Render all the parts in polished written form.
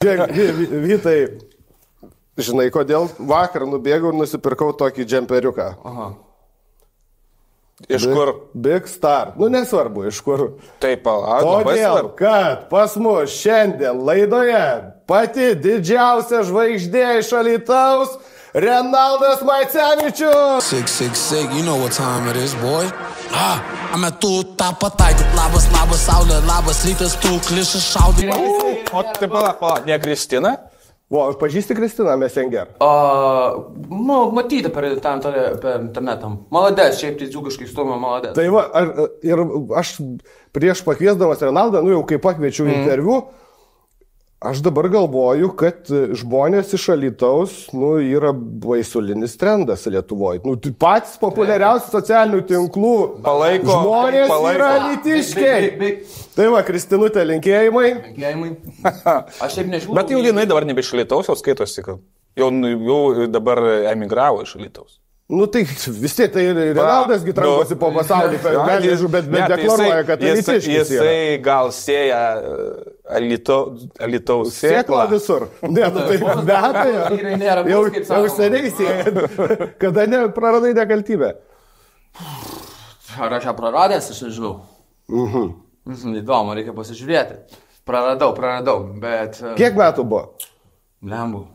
Vytai, žinai, kodėl vakar nubėgau ir nusipirkau tokį džemperiuką. Aha. Iš kur? Big Star. Nu, nesvarbu, iš kur. Taip, todėl, kad pas mus šiandien laidoje pati didžiausia žvaigždė iš Alytaus Renaldas Maicevičius. Sick, you know what time it is, boy. Metu tą pataikiu, labas, saulė, labas rytas, tu klišas šaudai. O taip, ne Kristina? O, pažįsti Kristiną Messenger? Matyti per internetam. Maladės, šiaip tai dzūkiškai stumia maladės. Tai va, ir aš prieš pakviesdamas Renaldą, jau kai pakviečiau interviu, aš dabar galvoju, kad žmonės iš Alytaus, yra baisulinis trendas Lietuvoje. Patys populiariausi socialinių tinklų žmonės yra alytiškiai. Tai va, Kristinutė, linkėjimai. Aš taip nežinau. Bet jau jinai dabar nebe iš Alytaus, jau skaitosi, kad jau dabar emigravo iš Alytaus. Tai vis tiek, tai Renaldas tramposi po pasaulį, bet deklaruoja, kad alytiškis yra. Jisai gal sėja Alytaus sėklą visur. Ne, tai be abejo. Jau seniai sėja, kada praradai nekaltybę. Ar aš ją praradęs, aš nežinau. Įdomu, reikia pasižiūrėti. Praradau, bet... Kiek metų buvo? Lembu.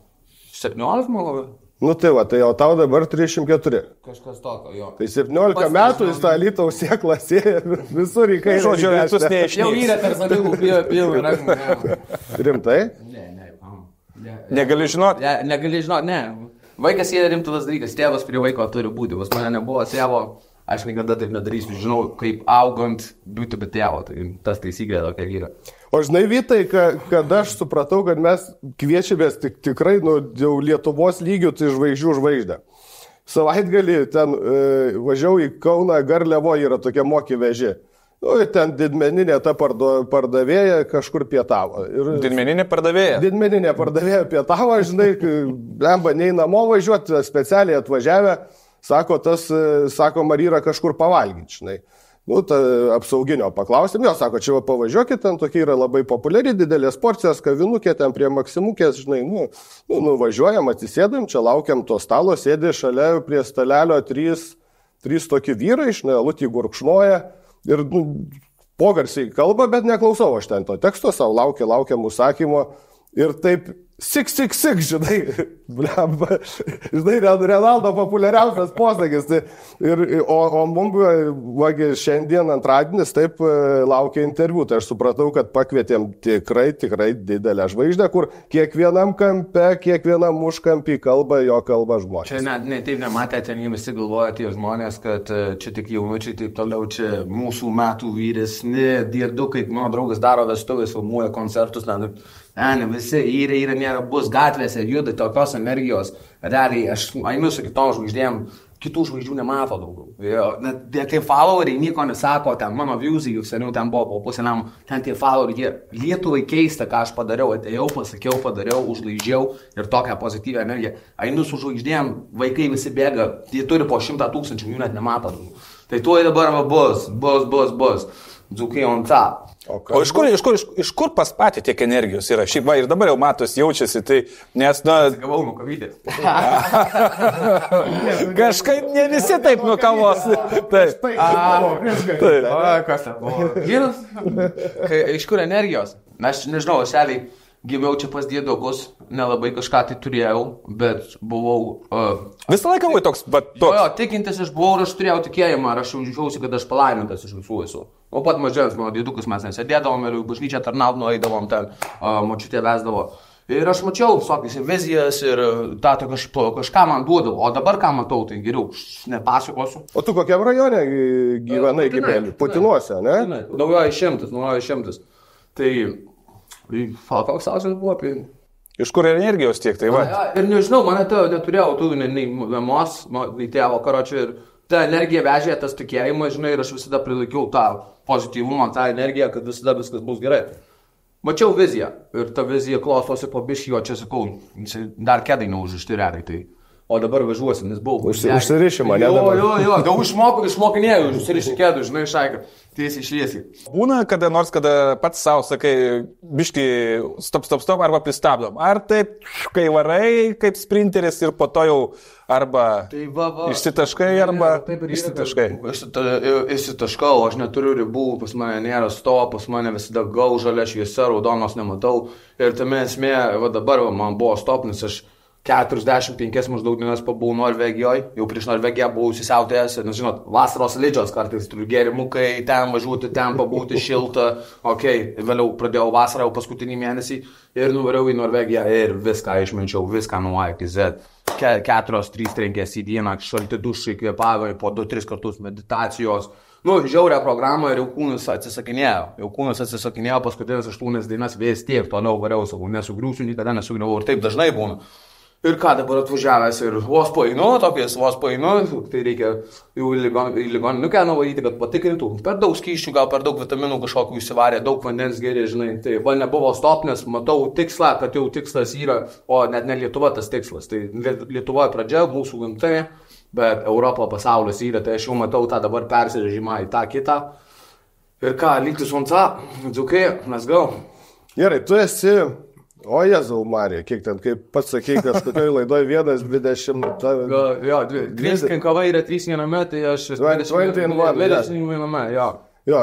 17, manau. Tai va, tai jau tau dabar 304. Kažkas tokio, jo. Tai 17 metų jis tą Alytaus sėklą sėja visur į kairę. Žodžiu, Alytus neišnyks. Jau yra per zanilų pilvį. Rimtai? Ne. Negali žinot? Negali žinot, ne. Vaikas yra rimtas dalykas, tėvas prie vaiko turi būti. Vas mane nebuvo tėvo, aš niekada taip nedarysiu. Žinau, kaip augant būti be tėvo. Tai tas taisyklė tokia yra. O žinai, Vytai, kad aš supratau, kad mes kviečiamės tikrai jau Lietuvos lygių, tai žvaigždę. Savaitgalį ten važiavau į Kauną, Garliavo yra tokia moki veži. Ir ten didmeninė ta pardavėja kažkur pietavo. Didmeninė pardavėja? Didmeninė pardavėja pietavo, žinai, lemba nei namo važiuoti, specialiai atvažiavę, sako, Marija kažkur pavalgyti, žinai. Apsauginio paklausėm, jo, sako, čia pavažiuokit, ten tokia yra labai populiari, didelės porcijos, kavinukė, ten prie Maksimukės, žinai, važiuojam, atsisėdam, čia laukiam to stalo, sėdė šalia prie stalelio trys tokie vyrai, žinai, alutį gurkšnoja ir pogarsiai kalba, bet neklausau aš ten to teksto, savo laukiam užsakymo ir taip sik, žinai, žinai, Renaldo populiariausias posakis. O mums šiandien antradienis taip laukia interviu. Tai aš supratau, kad pakvietėm tikrai didelę žvaigždę, kur kiekvienam kampe, kiekvienam užkampį kalba žmonės. Čia taip nematė, ten jie visi galvoja tie žmonės, kad čia tik jaunučiai, taip toliau, čia mūsų metų vyresni, diedukai, mano draugas daro vestuvės, filmuoja koncertus, visi yra, nėra, bus gatvėse, juda tokios energijos. Realiai, aš einu su kitom žvaigždėm, kitų žvaigždžių nemato daugiau. Net tie followeriai nieko nesako, ten mano viewsai, jau seniau ten buvo, po pusėliam, ten tie followeriai, Lietuvai keista, ką aš padariau, atėjau, pasakiau, padariau, užlaižiau ir tokią pozityvę energiją. Einu su žvaigždėm, vaikai visi bėga, jie turi po 100 000, jų net nemato daugiau. Tai tuoj dabar bus. Dzūkai on top. O iš kur pas patį tiek energijos yra? Šiaip ir dabar jau matos, jaučiasi, tai nes, Gavau nuo kavydės. Kažkaip ne visi taip nuo kavos. Taip. Kas ten? Vyras? Iš kur energijos? Aš nežinau, aš realiai gimiau čia pas diedukus, nelabai kažką tai turėjau, bet buvau... Visą laiką buvai toks. Jo, tikintis aš buvau ir aš turėjau tikėjimą, ir aš jaučiausi, kad aš palaimintas iš visų esu. O pat mažens, mano diedukus mes nesėdėdavom ir bažnyčią tarnaudino, eidavom ten, močiutė vesdavo. Ir aš mačiau visokias vizijas ir kažką man duodavo, o dabar ką matau, tai geriau nepasakosiu. O tu kokiam rajone gyvenai gimėlį? Putinuose, ne? Naujoji šimtas. Tai... Koks klausimas buvo apie... Iš kur energijos tiek, tai va? Ir nežinau, mane neturėjau tų nei mamos, nei tėvo, karočiui, ir ta energija vežė tas tikėjimas, žinai, ir aš visada prilaikiau tą pozityvumą, tą energiją, kad visada viskas bus gerai. Mačiau viziją, ir ta vizija klostosi po biškį, o čia sakau, dar kėdai neužrišti realiai, tai o dabar važiuosim, nes buvau. Užsirišimą, ne? Jo, daug išmokinėjau, užsiriškėdų, žinai, šaiką, tiesiai šviesiai. Būna kada nors, kada pats savo sakai, biški, stop, arba pristabdom. Ar taip, kai varai, kaip sprinteris ir po to jau arba išsitaškai, arba išsitaškai. Išsitaškau, aš neturiu ribų, pas mane nėra stop, pas mane visada gau, žalia šviesa, raudonos nematau. Ir tame esmė, va dabar man buvo stop, nes aš 45 maždaug dienas pabuvau Norvegijoje, jau prieš Norvegiją buvau įsisiautėjęs, nes žinot, vasaros lydžios kartais turiu gėrimukai, ten važiuoti, ten pabūti šilta, vėliau pradėjau vasarą jau paskutinį mėnesį ir nuvariau į Norvegiją ir viską išminčiau, viską nuo A iki Z. 4-3 trenkės į dieną, šalti dušai, kvėpavai, po 2-3 kartus meditacijos. Žiaurę programą ir jau kūnas atsisakinėjo, paskutinės 8 dienas vis tiek toliau variau, sakau, nesugriūsiu, niekada nesugriuvau ir taip dažnai būna. Ir ką dabar atvažiavęs ir vos painu, tai reikia jau į ligoninę nuvaryti, kad patikrintų. Per daug skysčių, gal per daug vitaminų kažkokių įsivarė, daug vandens gėrė, žinai. Tai va nebuvo stop, nes matau tikslą, kad jau tikslas yra, o net ne Lietuva tas tikslas. Tai Lietuvoje pradžia, mūsų gimtinė, bet Europo pasaulis yra, tai aš jau matau tą dabar persirežimą į tą kitą. Ir ką, lygtis onca, dzukė, mes gal. Gerai, tu esi... O Jėzau, Marija, kiek ten, kaip pats sakei, kažkokioj laidoje 1:20... Jo, 3 kava yra 3-1, tai aš... 21, jo. Jo,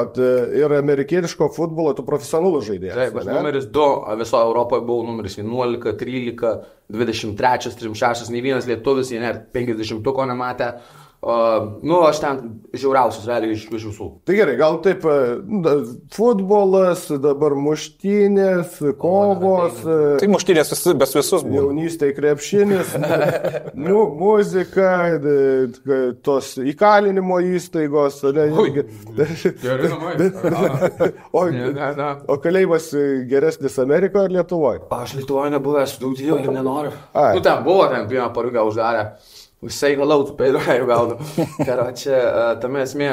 ir amerikietiško futbolo tu profesionalus žaidėjas. Taip, aš numeris 2, visoje Europoje buvau numeris 11, 13, 23, 36, nei vienas lietuvis, jie net 50-tuko nematė. Aš ten žiauriausius realiai iš visų. Tai gerai, gal taip, futbolas, dabar muštynės, kovos. Tai muštynės bes visus buvo. Jaunystėje krepšinis, muzika, tos įkalinimo įstaigos. O kalėjimas geresnis Amerikoje ar Lietuvoje? Aš Lietuvoje nebuvęs, daug dėjau ir nenoriu. Ten buvo, ten vieną parugą uždarę. Say hello, tu pėdojau gaunu. Čia tame esmė,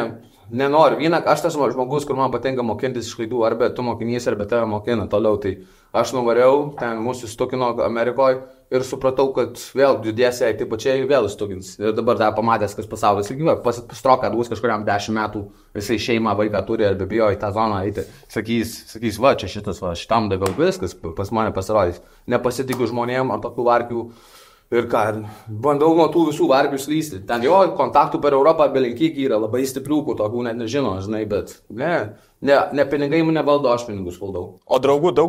nenoriu. Aš tas žmogus, kur man patinka mokintis iš klaidų, arba tu mokinys, arba tave mokina toliau. Tai aš nuvariau, ten mūsų įstukino Amerikoje ir supratau, kad vėl judėsiai taip pačiai vėl įstukins. Ir dabar dar pamatęs, kas pasaulis lygiai, pastroka, bus kažkuriam 10 metų, visai šeimą vaiką turi ir be bijo į tą zoną eiti. Sakys, va, čia šitam daviau viskas, pas mane pasirodys. Nepasitikiu žmonėm ant tokių varkių. Ir ką, bandau nuo tų visų vargių slysti. Ten jo kontaktų per Europą belinkykiai yra labai stiprių, kur tokių net nežino, žinai, bet ne pinigai mane valdo, aš pinigus valdau. O draugų daug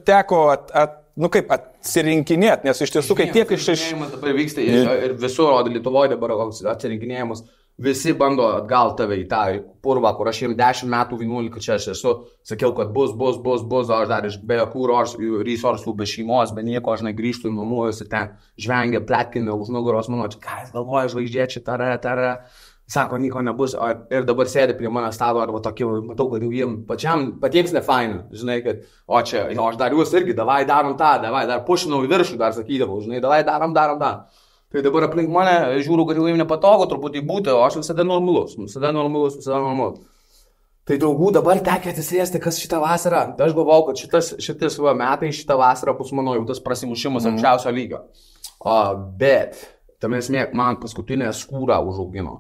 teko atsirinkinėti, nes iš tiesų, kai tiek iš... Dabar vyksta ir visur, o Lietuvoje dabar atsirinkinėjimus. Visi bando atgal tave į tą purvą, kur aš jiems 10 metų 11 čia aš esu, sakiau, kad bus, aš dar iš be jokių resursų, be šeimos, be nieko, aš negrįžtu į namus ir ten žvengia, pletkina už nugaros, mano, čia ką jis galvoja, žvaigždė, čia tara, sako, nieko nebus, ir dabar sėdi prie mano stalo, arba tokį, matau, kad jau jiems patiems nefaina, žinai, kad, aš dar jūs irgi, davai darom tą, dar pušinau į viršų, dar sakydavau, žinai, davai darom tą. Tai dabar aplink mane žiūriu, kad jau jiems nepatogu truputį būti, o aš visada normalus. Tai draugų dabar tekia atsisėsti, kas šitą vasarą. Tai aš galvau, kad šitas metai, šitą vasarą bus mano jau tas prasimušimas aukščiausio lygio. Bet, tam esmė, man paskutinę skūrą užaugino.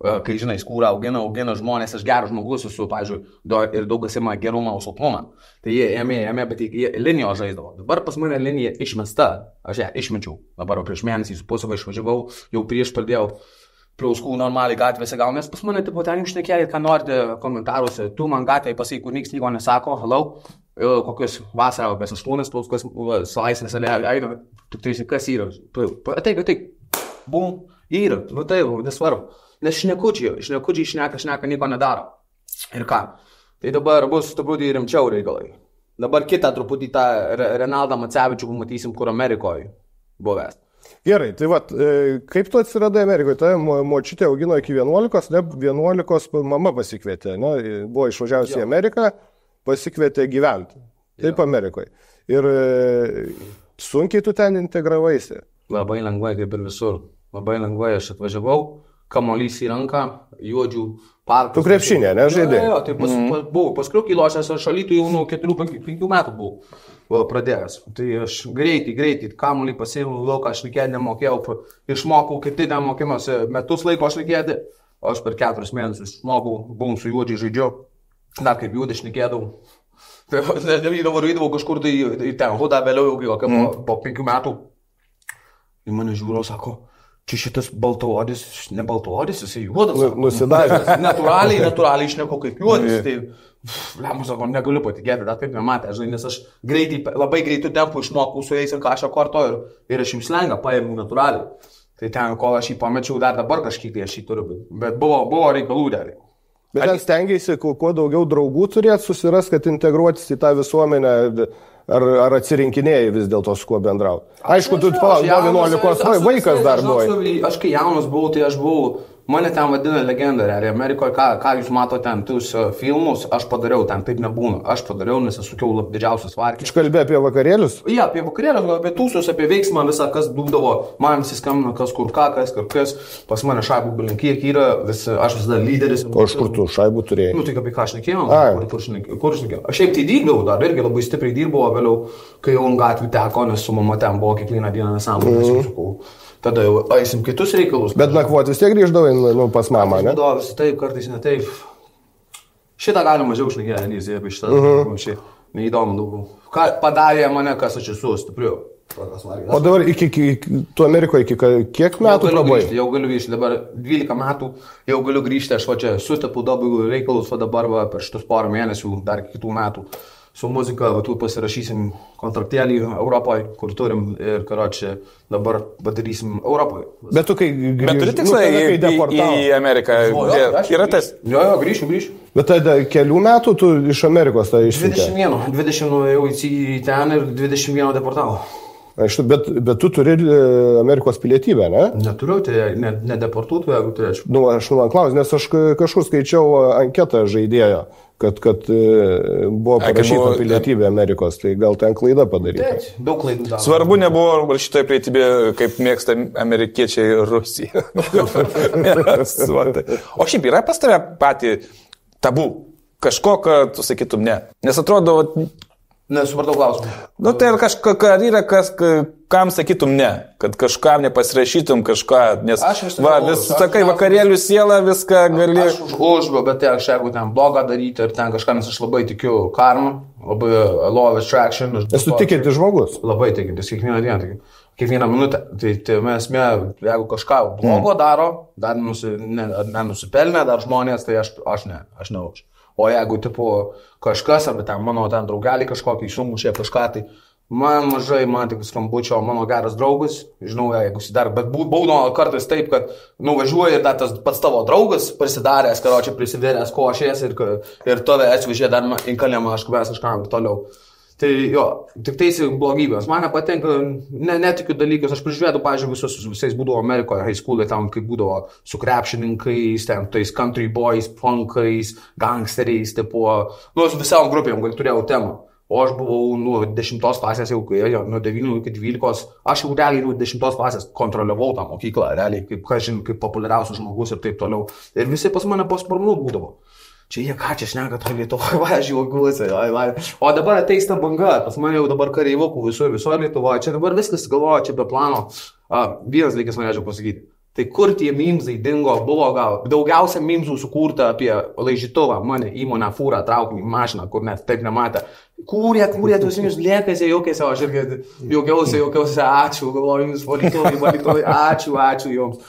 Kai žinai, skūrą augina žmonės, aš geras žmogus esu, pavyzdžiui, ir daug kas ima gerumą užsilpnumą. Tai jie ėmė, bet jie linijo žaisdavo. Dabar pas mane linija išmesta, aš ją išmečiau. Dabar prieš mėnesį su pusavą išvažiavau, jau prieš pradėjau pliauskų normaliai gatvėse gal, nes pas mane tipo ten jums šnekėlėt, ką norite komentaruose. Tu man gatvėje pasakai, kur nieko nesako, hello, kokios vasarą, apie 8 pliauskas, laisvės eina, tik tai kas yra. Ateik, bum, yra, tai nesvarbu. Nes šnekučiai šneka, nieko nedaro. Ir ką? Tai dabar bus truputį rimčiau reikalai. Dabar kitą truputį tą Renaldą Macevičių pamatysim, kur Amerikoje buvęs. Gerai, tai vat, kaip tu atsiradai Amerikoje? Tai močiutė augino iki 11, ne 11 mama pasikvietė, ne? Buvo išvažiavusi į Ameriką, pasikvietė gyventi. Taip Amerikoje. Ir sunkiai tu ten integravaisi? Labai lengvai, kaip ir visur. Labai lengvai aš atvažiavau. kamuolys į ranką, juodžių parkas. Tu krepšinė, ne, žaidė? Jo, tai buvau, paskui kilošęs aš šalytų jau nuo 4-5 metų buvau pradėjęs. Tai aš greitai, kamuolį pasiėmiau lauką, aš likėdį nemokėjau, išmokau, kiti nemokimuose, metus laiko aš likėdį, aš per 4 mėnesius išmokau, buvom su juodžiai žaidžiau, dar kaip juodį šnekėdavau. Tai varydavau kažkur tai į ten, hudą vėliau jau, po 5 metų, į mane žiūro, sako, čia šitas baltaodis, ne baltaodis, jisai juodas. Nusidažęs. Natūraliai išneku kaip juodis. Tai, lemus, sako, negaliu patikėti, dar taip nematė, žinai, nes aš labai greitų tempų išmokau su jais ir kažką korto ir aš jums lengą paėmiau natūraliai. Tai ten, kol aš jį pamečiau, dar dabar kažkiek tai aš jį turiu, bet buvo reikalų dar. Bet ten stengiasi kuo daugiau draugų turėti, susiras, kad integruotis į tą visuomenę. Ar atsirinkinėjai vis dėlto su kuo bendrauti? Aišku, tu palauk, nuo 11 vaikas dar buvai. Aš kai jaunas buvau, tai aš buvau, mane ten vadina legenda, realiai Amerikoje, ką jūs matote ten, tuos filmus, aš padariau, ten taip nebūna. Aš padariau, nes aš sukiau didžiausias varkės. Aš kalbėjau apie vakarėlius? Ja, apie vakarėlius, apie tūsius, apie veiksmą, visą, kas būdavo, man visi skambina, kas kur ką, kas, pas mane šaibų kiek yra, aš visada lyderis. O iš kur tu šaibų turėjai? Nu, tai apie ką aš nekėjau, kur aš nekėjau. Aš šiaip tai dirbau dar, irgi labai stipriai dirbau, vėliau, kai jau ant gatvių teko, nes su mama ten buvo kiekvieną dieną nesąmonę. Tada jau eisim kitus reikalus. Bet nakvoti vis tiek grįždavai pas mamą, ne? Vis taip, kartais ne taip. Šitą galima mažiau šnekėti, nes jie apie šitą neįdomu daugiau. Ką padarė mane, kas aš esu stipriu. O dabar tu Amerikoje iki kiek metų prabuvai? Jau galiu grįžti, dabar 12 metų, jau galiu grįžti, aš va čia sutapu dabar reikalus, o dabar va, per šitus porą mėnesių, dar kitų metų. Su muzika, tu pasirašysim kontraktėlį Europoje, kur turim ir, karočią, dabar padarysim Europoje. Bet tu kai grįžti... Bet turi tikslai į Ameriką? Yra tas? Jo, grįšiu. Bet tada kelių metų tu iš Amerikos tai išsiuntė? 20 jau į ten ir 21 deportavo. Bet tu turi Amerikos pilietybę, ne? Neturiu, tai nedeportuotų, jeigu turėčiau. Nu, aš klausiu, nes aš kažkur skaičiau anketą žaidėjo, kad buvo parašyta pilietybė Amerikos, tai gal ten klaida padaryta. Taip, daug klaidų daro. Svarbu nebuvo šitoje pilietybė, kaip mėgsta amerikiečiai Rusiją. O šiaip yra pas tave patį tabu, kažko, kad tu sakytum ne. Nes atrodo... Nesupratau klausimą. Nu tai yra kam sakytum ne, kad kažkam nepasirašytum kažką, nes sakai vakarėlių sielą, viską gali... Aš už, bet aš jeigu ten blogą daryti ir ten kažką, nes aš labai tikiu karmą, labai law of attraction. Esu tikintis žmogus. Labai tikintis, kiekvieną dieną, kiekvieną minutę. Tai mes, jeigu kažką blogo daro, dar nenusipelnė, dar žmonės, tai aš ne už. O jeigu, tipo, kažkas, arba ten mano ten draugeliai kažkokį išumušė kažką, tai man tik skambučio, mano geras draugas, žinau, jeigu dar, bet būna kartais taip, kad nuvažiuoja ir dar tas pats tavo draugas prisidaręs, karočią prisivėręs košės ir tave atsvežė dar inkalėmą kažkam ir toliau. Tai jo, tik teisi blogybės. Man nepatinka, netikiu dalykus, aš prižiūrėdavau, pavyzdžiui, visais būdavo Amerikoje, high school'e, tam kaip būdavo su krepšininkais, ten tais country boys, punkais, gangsteriais, tipo, visom grupėm, gal turėjau temą. O aš buvau nuo 10 klasės jau, nuo 9 iki 12, aš jau realiai nuo 10 klasės kontroliavau tą mokyklą, realiai kaip populiariausias žmogus ir taip toliau. Ir visi pas mane po sparnų būdavo. Čia jie ką čia šneka, to Lietuvoje, važiuoguose. O dabar ateis ta banga, pas mane jau dabar kareivokų viso Lietuvoje, čia dabar viskas galvoja, čia be plano. Vienas dalykas norėčiau pasakyti. Tai kur tie mimzai dingo, buvo gal daugiausia mimzų sukurta apie laižytuvą, mane įmonę, fūrą, traukinį, mašiną, kur net taip nematė. Kūrė, tuos jums liekėsi, jaukėsi, aš irgi jaukiausi, ačiū, galvoju, jums valytuvai, ačiū jums.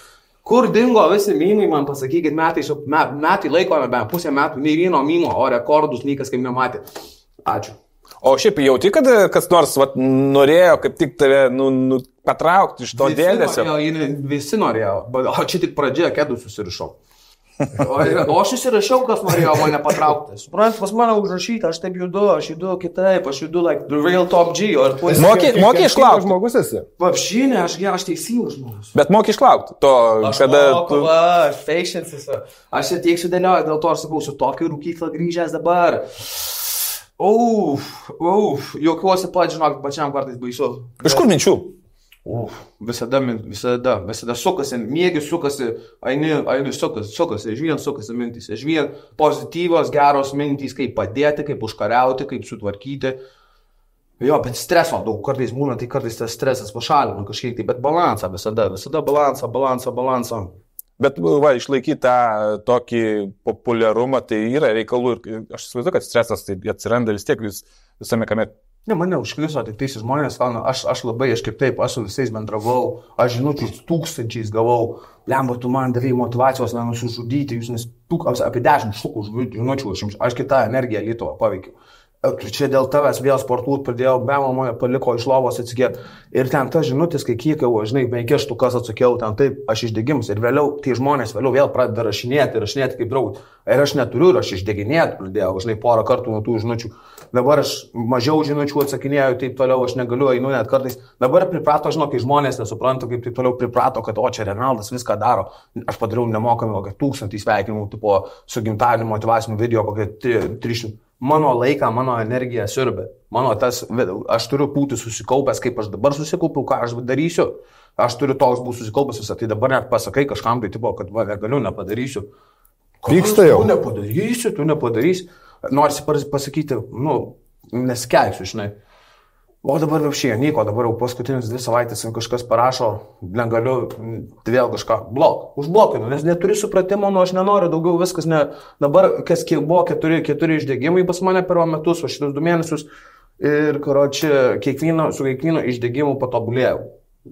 Kur dingo visi mimai, man pasakykit, metai laiko, pusę metų, nei vieno mimo, o rekordus niekas kaip nematė. Ačiū. O šiaip jauti, kad kas nors norėjo kaip tik tave patraukti iš to dėmesio? Visi norėjo, o čia tik pradžioje kėdų susirišau. O aš įsirašiau, kas norėjo mane patraukti. Suprantat, pas mane užrašyta, aš taip judu kitaip, aš judu like the real top G. Moki išlaukti. Žmogus esi? Vapšinė, aš teisingas žmogus. Bet moki išlaukti to, kada... Aš patience esu. Aš čia tiek sudėlioju, dėl to aš sakau, su tokiu rūkyklą grįžęs dabar. Jokiuosi pat, žinok, pačiam kartais baisu. Iš kur minčių? Visada sukasi, mėgis sukasi, eini sukasi, sukasi mintys, pozityvios, geros mintys, kaip padėti, kaip užkariauti, kaip sutvarkyti. Jo, bet streso daug, kartais būna, tai kartais tas stresas pašalina kažkiek, tai, bet balansą visada balansą. Bet, išlaikyti tą tokį populiarumą, tai yra reikalų ir aš įsivaizduoju, kad stresas tai atsiranda vis tiek visame kame. Ne, mane užkliso, tik tais žmonės, aš kaip taip, aš su visais bendravau, aš žinučiais tūkstančiais gavau, lemba, tu man davai motivacijos nenusižudyti, jūs nes apie 10 štukų žinučių, aš kitą energiją Lietuvą paveikiu. Čia dėl tavęs vėl sportuot pradėjau, be mama paliko iš lovos atsigėti. Ir ten ta žinutės, kai kiekau, 5 štukas atsakiau, ten taip, aš išdegimus. Ir vėliau, tie žmonės vėl pradeda rašinėti kaip draug. Ir aš neturiu, aš išdeginėti pradėjau, porą kartų nuo tų žinučių. Dabar aš mažiau žinučių atsakinėjau, taip toliau, aš negaliu, einu net kartais. Dabar priprato, kai žmonės nesupranta, kaip taip toliau priprato, kad čia Renaldas viską daro. Aš padariau nemokamai 1000 sveikinimų, tipo su gimtadienio motyvaciniu video, 300. Mano laiką, mano energiją siurbė. Aš turiu būti susikaupęs, kaip aš dabar susikaupiau, ką aš darysiu. Aš turiu toks būti susikaupęs visą. Tai dabar net pasakai kažkam, tai tipo, kad negaliu, nepadarysiu. Pyksta jau. Tu nepadarysi. Norisi pasakyti, neskelsiu, žinai. O dabar apšiai, nieko, dabar jau paskutinis 2 savaitės kažkas parašo, negaliu, vėl kažką užblokinu, nes neturi supratimo, aš nenoriu daugiau viskas, dabar kas kiek buvo 4 išdegimai pas mane per metus, o šitus 2 mėnesius ir, su kiekvienu išdegimu patobulėjau.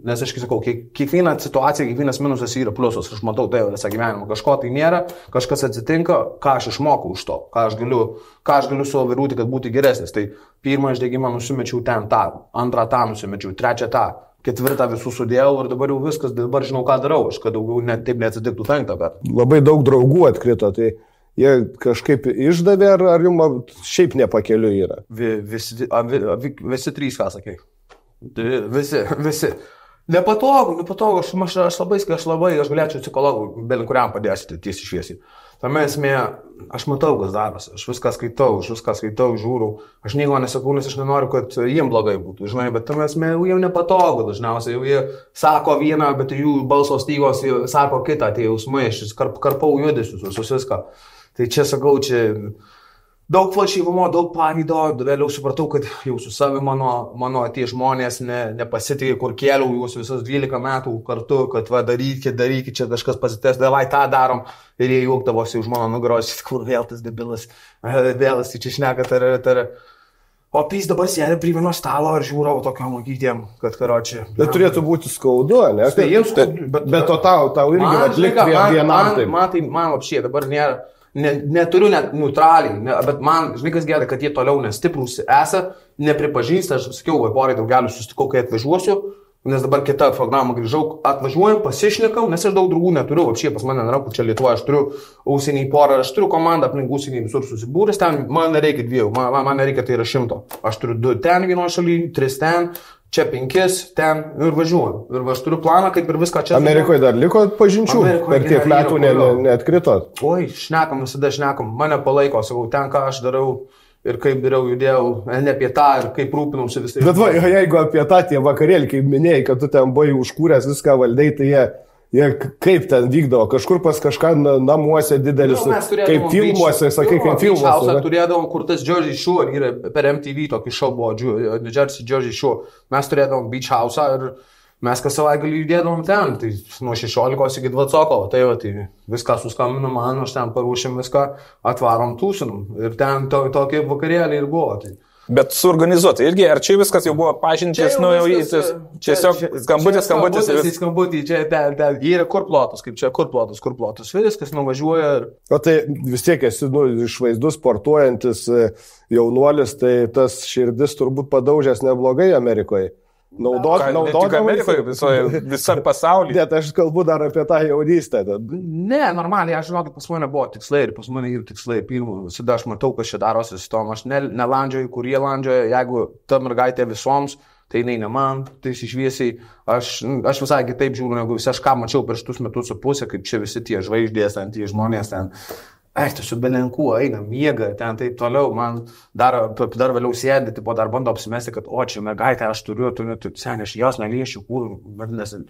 Nes aš sakau, kiekviena situacija, kiekvienas minusas yra pliusas, aš matau tai visą gyvenimą, kažko tai nėra, kažkas atsitinka, ką aš išmokau už to, ką aš galiu savo vairuoti, kad būti geresnis. Tai 1 išdegimą nusimečiau ten tą, 2 tą nusimečiau, 3 tą, 4 visų sudėjau ir dabar jau viskas, dabar žinau, ką darau, aš kad daugiau taip neatsitiktų 5 kartą. Labai daug draugų atkrito, tai jie kažkaip išdavė ar jums šiaip nepakeliu yra? Visi 3, ką sakai. Visi. Nepatogu, aš galėčiau psichologui, bet kuriam padėsite tiesiai šviesiai. Tame esmė, aš matau, kas darosi, aš viską skaitau, žiūriu, aš nieko nesakau, nes aš nenoriu, kad jiem blogai būtų, žinai, bet tame esmė, jau nepatogu dažniausiai, jau jie sako vieną, bet jų balso stygos sako kitą, tai jausmai, aš karpau judesius, viską. Tai čia sakau, daug falšyvumo, daug pavydo, vėliau supratau, kad jau su savi mano tie žmonės nepasitikė, kur kėliau juos visus 12 metų kartu, kad darykit, čia kažkas pasitės, davai tą darom. Ir jie juoktavosi už mano nugaros, kur vėl tas debilas, tai čia šneka, tar. O jis dabar sėdė prie vieno stalo ir žiūravo tokiam mokytiem, kad karočią. Bet turėtų būti skaudu, ne? Bet to tau irgi atlikti vienam. Man apšė, dabar nėra. Neturiu net neutraliai, bet man, žinai, kas gėda, kad jie toliau nestiprūs nepripažįsta, aš sakiau, porai daugelių susitikau, kai atvažiuosiu, nes dabar kitą programą grįžau, atvažiuojam, pasišnekam, nes aš daug draugų neturiu, apšiai pas mane nėra, kur čia Lietuvoje, aš turiu ausinį porą, aš turiu komandą aplink ausinį visur susibūręs, ten man nereikia 2, man nereikia, tai yra 100, aš turiu 2 ten vienoje šalyje, 3 ten, čia 5 ten ir važiuoju. Ir aš turiu planą, kaip ir viską čia. Amerikoje dar liko pažinčių, per tiek metų neatkrito. Oi, šnekam, mane palaiko, sakau, ten ką aš darau ir kaip dariau, judėjau, ne apie tą ir kaip rūpinausi visai. Bet jeigu apie tą tie vakarėlį, kaip minėjai, kad tu ten buvai užkūręs viską valdai, tai jie kaip ten vykdavo, kažkur pas kažką namuose didelis, kaip filmuose, sakai, kaip filmuose. Turėdavom, kur tas Jersey Shore, yra per MTV tokį šou buvo, Jersey Shore, mes turėdavom Beach House'ą ir mes kas savaitgalį judėdavom ten, tai nuo 16 iki 20, tai viską suskambinam man, aš ten paruošim viską, atvarom tūsinam ir ten tokie vakarėliai ir buvo. Tai. Bet suorganizuoti irgi, ar čia viskas jau buvo pažintis, tiesiog skambutis. Skambutį, čia ten, yra kur plotas, kaip čia kur plotas, viskas nuvažiuoja. O tai vis tiek esi išvaizdus, sportuojantis jaunuolis, tai tas širdis turbūt padaužęs neblogai Amerikoje. Tik Amerikoje, visam pasaulyje. Bet aš kalbu dar apie tą jaunystę. Ne, normaliai, aš žinokit, pas mane buvo tikslai ir pas mane yra tikslai. Visada aš matau, kas čia darosi su tom. Aš nelandžioju, kur jie landžioja. Jeigu ta mergaitė visoms, tai jinai ne man, tai išviesiai. Aš visai kitaip žiūriu, negu visi aš ką mačiau per šitus metus su pusę, kaip čia visi tie žvaigždės, tie žmonės ten. tu su Belenku eina, miega, ten taip toliau, man dar vėliau sėdi, tipo, dar bando apsimesti, kad, o čia mergaitė, aš turiu, seniai, aš jos neliešiu, kur, vadinasi,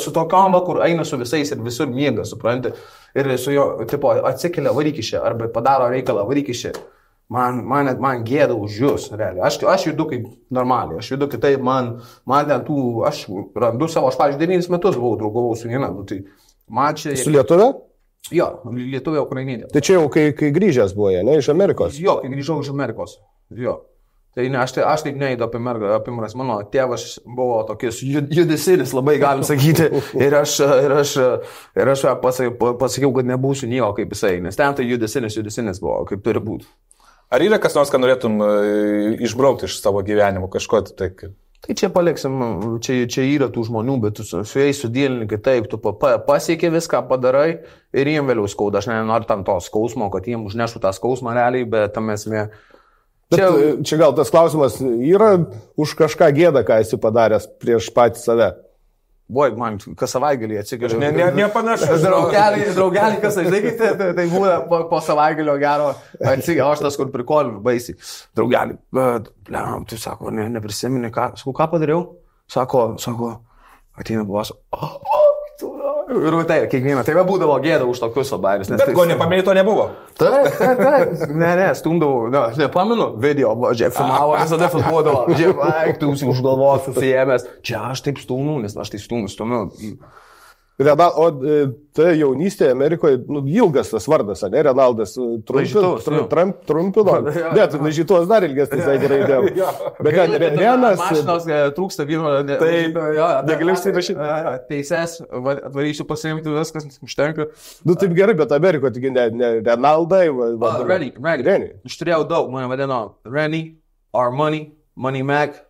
su tokiom, kur eina su visais ir visur miega, supranti, ir su jo, tipo, atsikelia varykišė, arba padaro reikalą varykišė, man gėda už jūs, realiai, aš judu kaip normaliai, aš judu kitaip, man ten tų, aš randu savo, aš, pavyzdžiui, 9 metus draugavau su viena, tai man čia... Su Lietuve? Jo, Lietuvė, Ukrainėje. Tai čia jau kai grįžęs buvo, ne, iš Amerikos? Jo, kai grįžau iš Amerikos. Jo. Tai ne, aš taip neįdu apie Mergas. Mano tėvas buvo tokius judesinis, labai galim sakyti. Ir aš pasakiau, kad nebūsiu nieko kaip jisai, nes ten tai judesinis buvo, kaip turi būti. Ar yra kas nors, ką norėtum išbraukti iš savo gyvenimo kažko tai kaip? Tai čia paliksim, čia yra tų žmonių, bet tu su jais sudėlini kitaip, tu pasieki viską, padarai ir jiem vėliau skauda. Aš nenoriu tam to skausmo, kad jiem užneštų tą skausmą realiai, bet tam esmė. Čia gal tas klausimas yra už kažką gėda, ką esi padaręs prieš patį save. Boj, man kas savaitgalį atsikeliu. Nepanašu. Draugelį, kas žinokite, tai būna po savaitgalio gero atsikeliu, aš tas, kur prikolinu, baisiai. Draugelį, bet, tu sako, neprisimeni, ką padariau? Sako, ateina buvas, ir tai, kiekvieną, tai būdavo gėda už tokius abairis. Bet ko nepameni, to nebuvo? Taip, ne, stumdavau, nepamenu, video, filmavo, visada filmuodavo, tu užgalvos susijėmęs, čia aš taip stumiu, nes aš tai stumiu. O tai jaunystėje Amerikoje, ilgas tas vardas, ne, Renaldas trumpino, bet šitos dar ilgesnis, tai gerai dėjau. Bet ką, Renas... Mašinos trūksta vyno, negali užsirašyti. Teises, atvarysiu pasiimti viskas, užtenka. Taip gerai, bet Amerikoje tik ne Renaldai. Renny. Aš turėjau daug, mane vadino Renny, R-Money, Money Mac,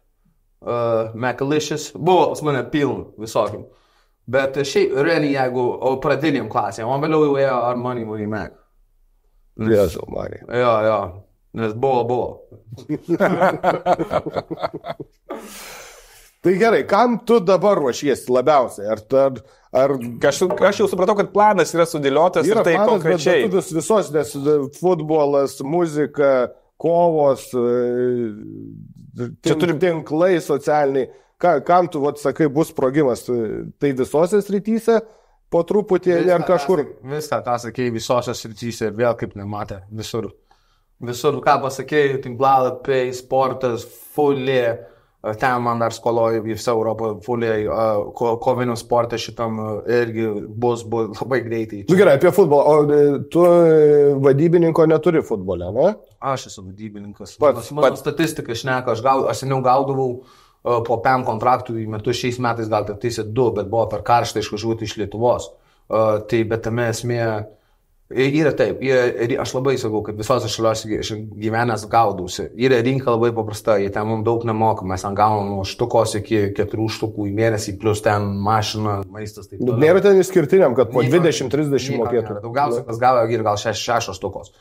Macalicious, buvo pas mane piln visokiam. Bet šiaip Renny, jeigu pradinėm klasėm, o vėliau jau ėjo R-Money, Money Mac. Jėzau, Marija. Jo, nes buvo. Tai gerai, kam tu dabar ruošiesi labiausiai? Aš jau supratau, kad planas yra sudėliotas ir tai planas, konkrečiai. Bet visos, nes futbolas, muzika, kovos, čia turim tinklai socialiniai. Kam tu, sakai, bus sprogimas? Tai visose srityse po truputį ar kažkur? Viską tą sakėjai visose srityse ir vėl kaip nematė. Visur, ką pasakėjai, tinklalapiai, sportas, fulė, ten man dar skoloja visą Europą, fulė, kovinių sportą šitam irgi bus labai greitai. Gerai, apie futbolą. O tu vadybininko neturi futbole, ne? Aš esu vadybininkas. Mano statistika šneka, aš seniau gaudavau po 5 kontraktų į metus, šiais metais gal taip 2, bet buvo per karštą išvažiuoti iš Lietuvos. Tai bet tame esmė yra taip, aš labai sakau, kad visose šaliuose gyvenęs gaudausi. Yra rinka labai paprasta, jie ten mums daug nemoka, mes ten gaunam nuo štukos iki 4 štukų į mėnesį, plus ten mašina, maistas. Nėra ten išskirtiniam, kad po 20-30 mokėtų. Daugiausiai kas gavo ir gal 6 štukos.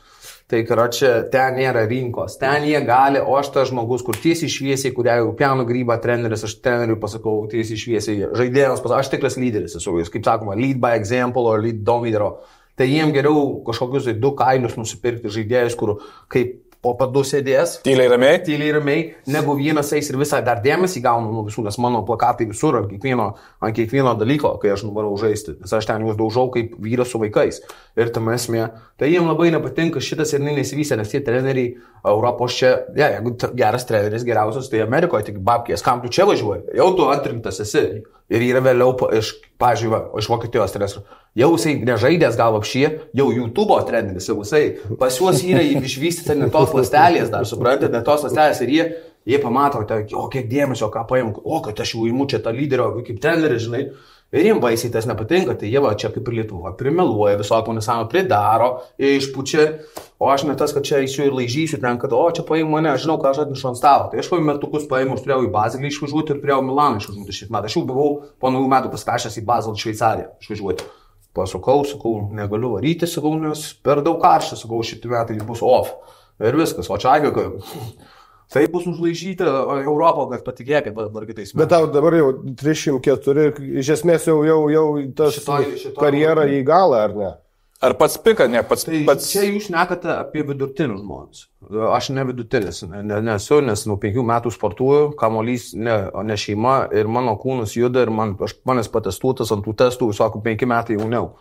Tai karočią, ten nėra rinkos, ten jie gali, o aš tas žmogus, kur tiesiai šviesiai, kurią jau piano grybą treneris, aš treneriui pasakau tiesiai šviesiai, žaidėjams pasakau, aš tikras lyderis esu, kaip sakoma, lead by example or lead don't leader. Tai jiem geriau kažkokius 2 kailius nusipirkti žaidėjus, kur kaip po padu sėdės. Tyliai ramiai, negu vienas eis ir visai dar dėmesį gaunu nuo visų, nes mano plakatai visur ant kiekvieno dalyko, kai aš nuvarau žaisti. Nes aš ten juos daužau kaip vyras su vaikais. Ir tam esmė, tai jiem labai nepatinka šitas ir nesivystė, nes tie treneriai Europos čia, jeigu geras treneris geriausias, tai Amerikoje tik babkės, kam tu čia važiuoji? Jau tu atrinktas esi. Ir yra vėliau iš Vokietijos treneris. Jau jisai nežaidęs gal apšie, jau YouTube'o treneris, jau jisai pas juos yra išvystyti ne tos ląstelės dar, suprantate, ne tos ląstelės ir jie pamato, o kiek dėmesio, ką paėmų, kad aš jau įimu čia tą lyderio kaip treneris, žinai. Ir jiems baisiai tas nepatinka, tai jie va čia kaip ir Lietuva primeluoja, visokų nesąmonę pridaro, išpučia, o aš ne tas, kad čia eisiu ir laižysiu ten, kad čia paėmų mane, aš žinau, ką aš atnešu ant stalo. Tai aš metukus paėmų, aš turėjau į Bazilį išvažiuoti ir turėjau Milaną išvažiuoti šį metą. Aš jau buvau po naujų metų paskašęs į Bazilį Šveicariją išvažiuoti. Pasukau, sakau, negaliu varyti, sakau, nes per daug karšta, sakau, šitį metą bus off. Ir viskas, o čia tai bus užlaižyta Europą, kad patikėkit dabar kitais metais. Bet tau dabar jau 304, iš esmės jau tas karjera į galą, ar ne? Ar pats pika, ne pats... Čia jūs šnekate apie vidurtinius žmonės. Aš ne vidutinis, nesu, nes nuo 5 metų sportuoju, kamuolys, ne šeima ir mano kūnas juda ir manęs patestuotas ant tų testų, sako, 5 metai jauniau.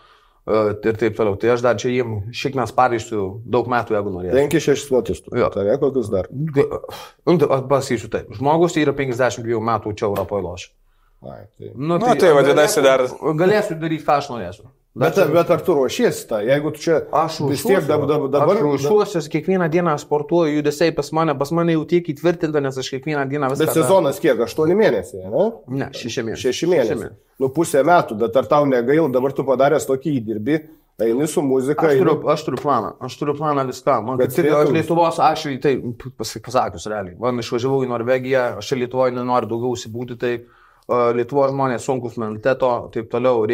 Ir taip toliau. Tai aš dar čia jiem šiknas pareišsiu daug metų, jeigu norėsiu. 5-6 metus. Tai kokius dar? Aš pasakysiu taip. Žmogus yra 52 metų čia Europoje lošia. Tai vadinasi dar... Galėsiu daryti, ką aš norėsiu. Bet ar tu ruošiesi tą? Jeigu tu čia vis tiek dabar... Aš ruošiuosi, kiekvieną dieną sportuoju, judesiai pas mane jau tiek įtvirtinta, nes aš kiekvieną dieną viską... Bet sezonas kiek? 8 mėnesiai, ne? Ne, 6 mėnesiai. 6 mėnesiai. Pusę metų, bet ar tau negail, dabar tu padaręs tokį įdirbį, eini su muzika... Aš turiu planą viskam. Aš Lietuvos, aš tai pasakius realiai. Man išvažiavau į Norvegiją, aš čia Lietuvoje nenoriu daugiau užsibūti, tai Lietuvos žmonės sunkus mentaliteto, taip toliau,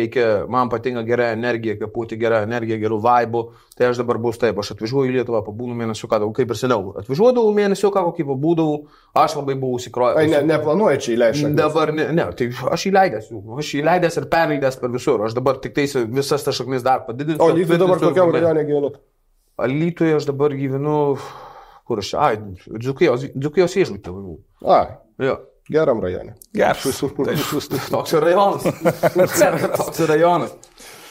man patinka gera energija, kapūti gera energija, gerų vaibų, tai aš dabar bus taip, aš atvažiuoju į Lietuvą, pabūnu mėnesiuką, kaip ir seniau. Atvažiuodavau mėnesiuką, kokį pabūdavau, aš labai buvau įsikrojęs. Neplanuoju čia įleisti. Dabar ne, tai aš įleidęs ir perleidęs per visur, aš dabar tik visas tas šaknis dar padidinsiu. O Alytuje dabar kokiam rajone gyvenu? Alytuje aš dabar gyvenu, kur aš, Dzūkijos Viešbutyje. Jo. Geram rajone. Geras. Toks ir rajonas.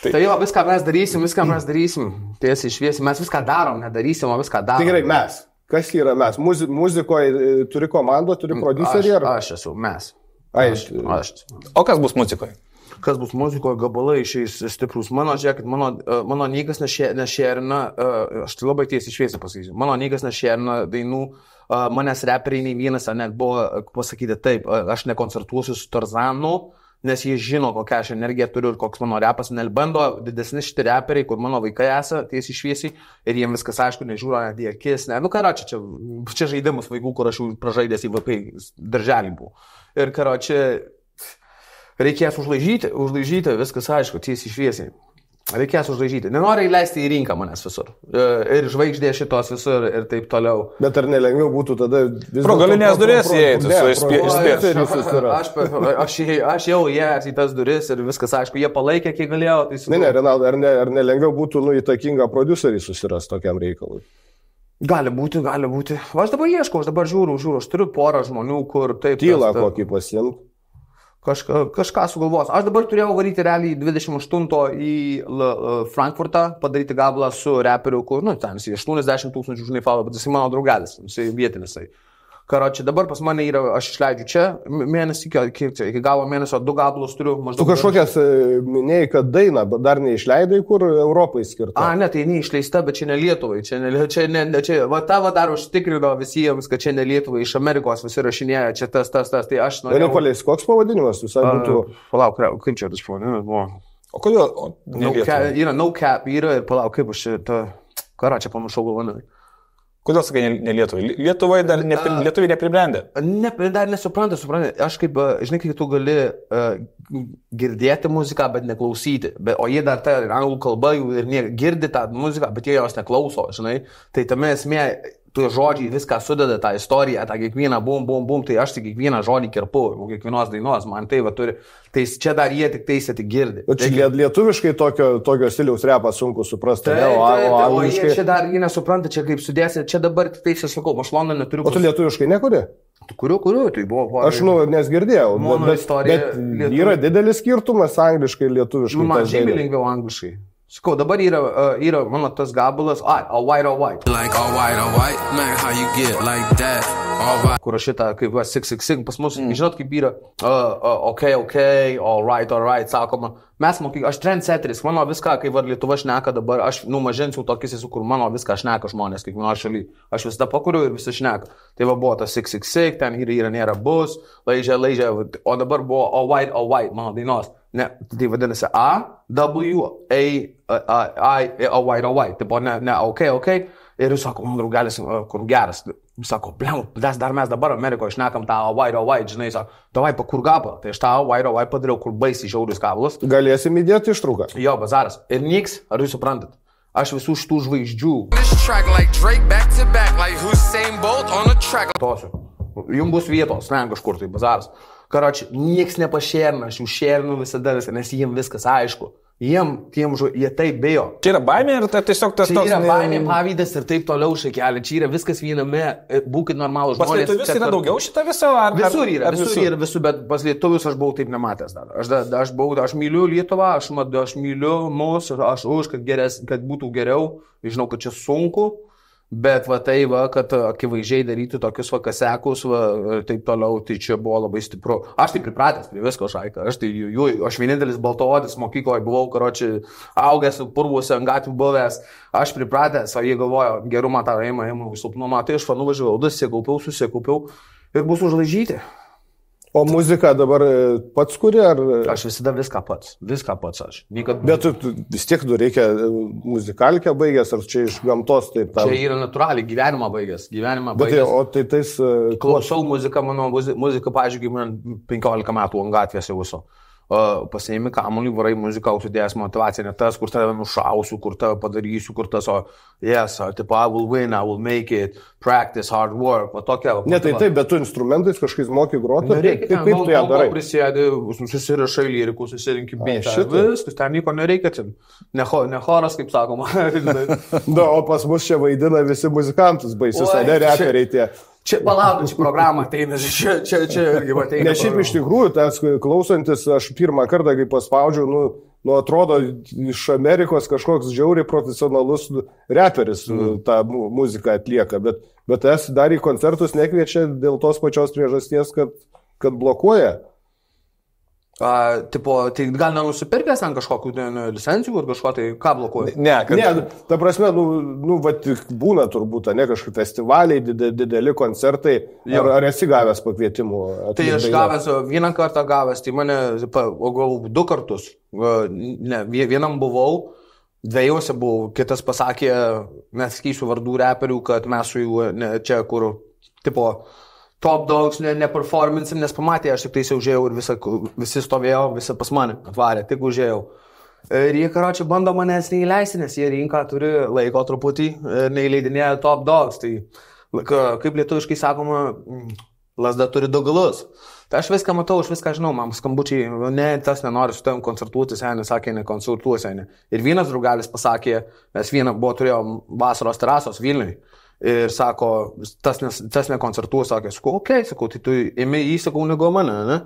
Tai jo, viską mes darysim. Tiesiai šviesiai, mes viską darom, nedarysim, o viską darom. Tai gerai, mes. Kas yra mes? Muzikoje turi komandą, turi prodiuserį? Aš esu, mes. Aš. O kas bus muzikoje? Kas bus muzikoje, gabalai išeis stiprus. Žiūrėkit, mano nykas nešerina, aš tai labai tiesiai šviesiai pasakysiu, mano nykas nešerina dainų, manęs reperiai nei vienas, net buvo pasakyti taip, aš nekoncertuosiu su Tarzanu, nes jie žino, kokią aš energiją turiu ir koks mano repas, bando didesni šitie reperiai, kur mano vaikai esą tiesiai šviesiai ir jiems viskas aišku, nežiūro, net į akis, čia žaidimus vaikų, kur aš jau pražaidęs į vaikai darželį buvau. Ir reikės užlaižyti, viskas aišku, tiesiai šviesiai. Reikės užlaižyti. Nenori įleisti į rinką manęs visur. Ir žvaigždė šitos visur ir taip toliau. Bet ar nelengviau būtų tada... Pro galinės durės įeiti su įspės. Aš jau įėjęs į tas duris ir viskas aišku, jie palaikė, kiek galėjo. Ne, Renaldo, ar nelengviau būtų įtakingą prodiuserį susiras tokiam reikalui? Gali būti. Aš dabar ieškau, aš žiūriu, aš turiu porą žmonių, kur taip... Tylą kokį pasiimti. Kažką sugalvos. Aš dabar turėjau varyti realiai 28 į Frankfurtą, padaryti gabalą su reperiu, kur, ten 80 000 žinai follow, bet jisai mano draugelis, jisai vietinis. Karočią, dabar pas mane yra, aš išleidžiu čia mėnesį, iki galo mėnesio 2 gabalus turiu maždaug. Tu kažkokias minėjai, kad dainą dar neišleidai, kur Europai skirta? Ne, tai neišleista, bet čia ne Lietuvai. Va dar užtikrino visiems, kad čia ne Lietuvai, iš Amerikos visi rašinėja, čia tas. Tai aš norėjau... Paleis, koks pavadinimas visai būtų? Palauk, kaip čia tas pavadinimas buvo? O kodėl? Yra No Cap, yra ir palauk, kaip aš čia, karočią pamušau galvonai. Kodėl sakai ne Lietuvai? Lietuvai dar Lietuvai nepribrendė? Dar nesuprantu. Aš kaip, žinai, kai tu gali girdėti muziką, bet neklausyti. O jie dar ta anglų kalba ir girdi tą muziką, bet jie jos neklauso, žinai. Tai tame esmė, tu žodžiai viską sudeda, tą istoriją, tą kiekvieną bum, tai aš tik kiekvieną žodį kirpu, kiekvienos dainos, man tai va turi. Tai čia dar jie tik tik girdi. O čia lietuviškai tokio stiliaus repas sunku suprasti, o jie čia dar jie nesupranta, čia kaip sudėsi, čia dabar tik tai sakau, aš Londone neturiu. O tu lietuviškai nekuri? Kuriu, tai buvo. Aš nes girdėjau, bet yra didelis skirtumas angliškai ir lietuviškai. Man žymiai lengviau angliškai. Sakau, dabar yra mano tas gabalas, all white. Like all white, man, how you get like that? Kur šitą, kaip 666, pas mus, žinot, kaip yra, okay, all right, sakoma. Aš trendsetteris, mano viską, kai var Lietuva šneka dabar, aš mažinsiu tokis esu, kur mano viską šneka žmonės, kiekvieno šaly. Aš visą pakuriu ir visą šneka. Tai va buvo tas 666, ten nėra bus, laižia, o dabar buvo all white, mano dainos. Ne, tai vadinasi all white, tipo ne, okay. Ir jūs sako, man draugelis, kur geras. Jūs sako, mes dabar Amerikoje šnekam tą all white, žinai, sako, davai pakur gabą. Tai aš tą all white padariau, kur baisiai žiaurius gabalus. Galėsim įdėti ištrauką. Jo, bazaras. Ir niks, ar jūs suprantat? Aš visų šitų žvaigždžių. Jums bus vietos, kažkur tai bazaras. Karoči, nieks nepašerina, aš jų šerinu visada, nes jiems viskas aišku. jie taip bijo. Čia yra baimė ir tai tiesiog tas toks... Čia yra baimė, pavydas ir taip toliau šakelė. Čia yra viskas viename, būkit normalų žmonės. Pas lietuvius yra daugiau šitą viso? Visur yra, bet pas lietuvius aš buvau taip nematęs dar. Aš myliu Lietuvą, aš myliu mus, aš už, kad būtų geriau. Žinau, kad čia sunku. Bet va tai va, kad akivaizdžiai daryti tokius va kasekus, va, taip toliau, tai čia buvo labai stipru. Aš tai pripratęs prie visko, Šaika. Aš vienintelis baltaodis mokykloje buvau, karočiui, augęs, purvuose, ant gatvių buvęs. Aš pripratęs, o jie galvojo, gerumą tą eimą, silpnumą. Tai aš nuvažiavau, susikaupiau ir bus užlaižyti. O muziką dabar pats kuri, ar... Aš visada viską pats aš. Bet vis tiek reikia muzikalkę baigęs, ar čia iš gamtos taip tam? Čia yra natūraliai, gyvenimą baigęs. Bet o tai tais... Klausau muziką, mano muzika, pažiūrėjau, man 15 metų ant gatvės jau viso. Pasiėmi kamuolį, varai muziką, užsidėjęs motivaciją, ne tas, kur tave nušausiu, kur tave padarysiu, kur tas, tipo, I will win, I will make it, practice, hard work, o tokia. Ne, tai taip, bet tu instrumentais kažkaip moki groti, kaip tu ją darai? Prisėdi, susirašai lyrikus, susirinki bitą, viskas, ten nieko nereikia, ne choras, kaip sakoma. O pas mus čia vaidina visi muzikantus baisus, ne reperiai tie. Čia palauk, čia programa ateina, čia irgi ateina. Ne šiaip iš tikrųjų, tas klausantis, aš pirmą kartą, kai paspaudžiau, atrodo, iš Amerikos kažkoks žiauriai profesionalus reperis tą muziką atlieka, bet es dar į koncertus nekviečia dėl tos pačios priežasties, kad blokuoja. Tai gal nenusipirkęs ant kažkokių licencijų ar kažko, tai ką blokuoja? Ne, ta prasme, būna turbūt, ne kažkokie festivaliai, dideli koncertai, ar esi gavęs pakvietimų? Tai aš vieną kartą gavęs, tai mane gavau 2 kartus, vienam buvau, 2 buvau, kitas pasakė, nesakysiu vardų reperių, kad mes su jų čia kur, tipo, Top Dogs neperformansim, nes pamatė, aš tik tai užėjau ir visi stovėjo, visi pas mane atvarė, tik užėjau. Ir jie, karočiui, bando manęs neįleisti, nes jie rinką turi laiko truputį, neįleidinėja Top Dogs. Tai kaip lietuviškai sakoma, lazda turi 2 galus. Tai aš viską matau, aš viską žinau, man skambučiai, tas nenori su tavim koncertuoti, seniai sakė, nekoncertuosi. Ir vienas draugelis pasakė, mes turėjom vasaros terasos Vilniui. Ir sako, tas nekoncertuos, sakė, sakau, tai tu ėmė jį, sakau, negu mane, ne?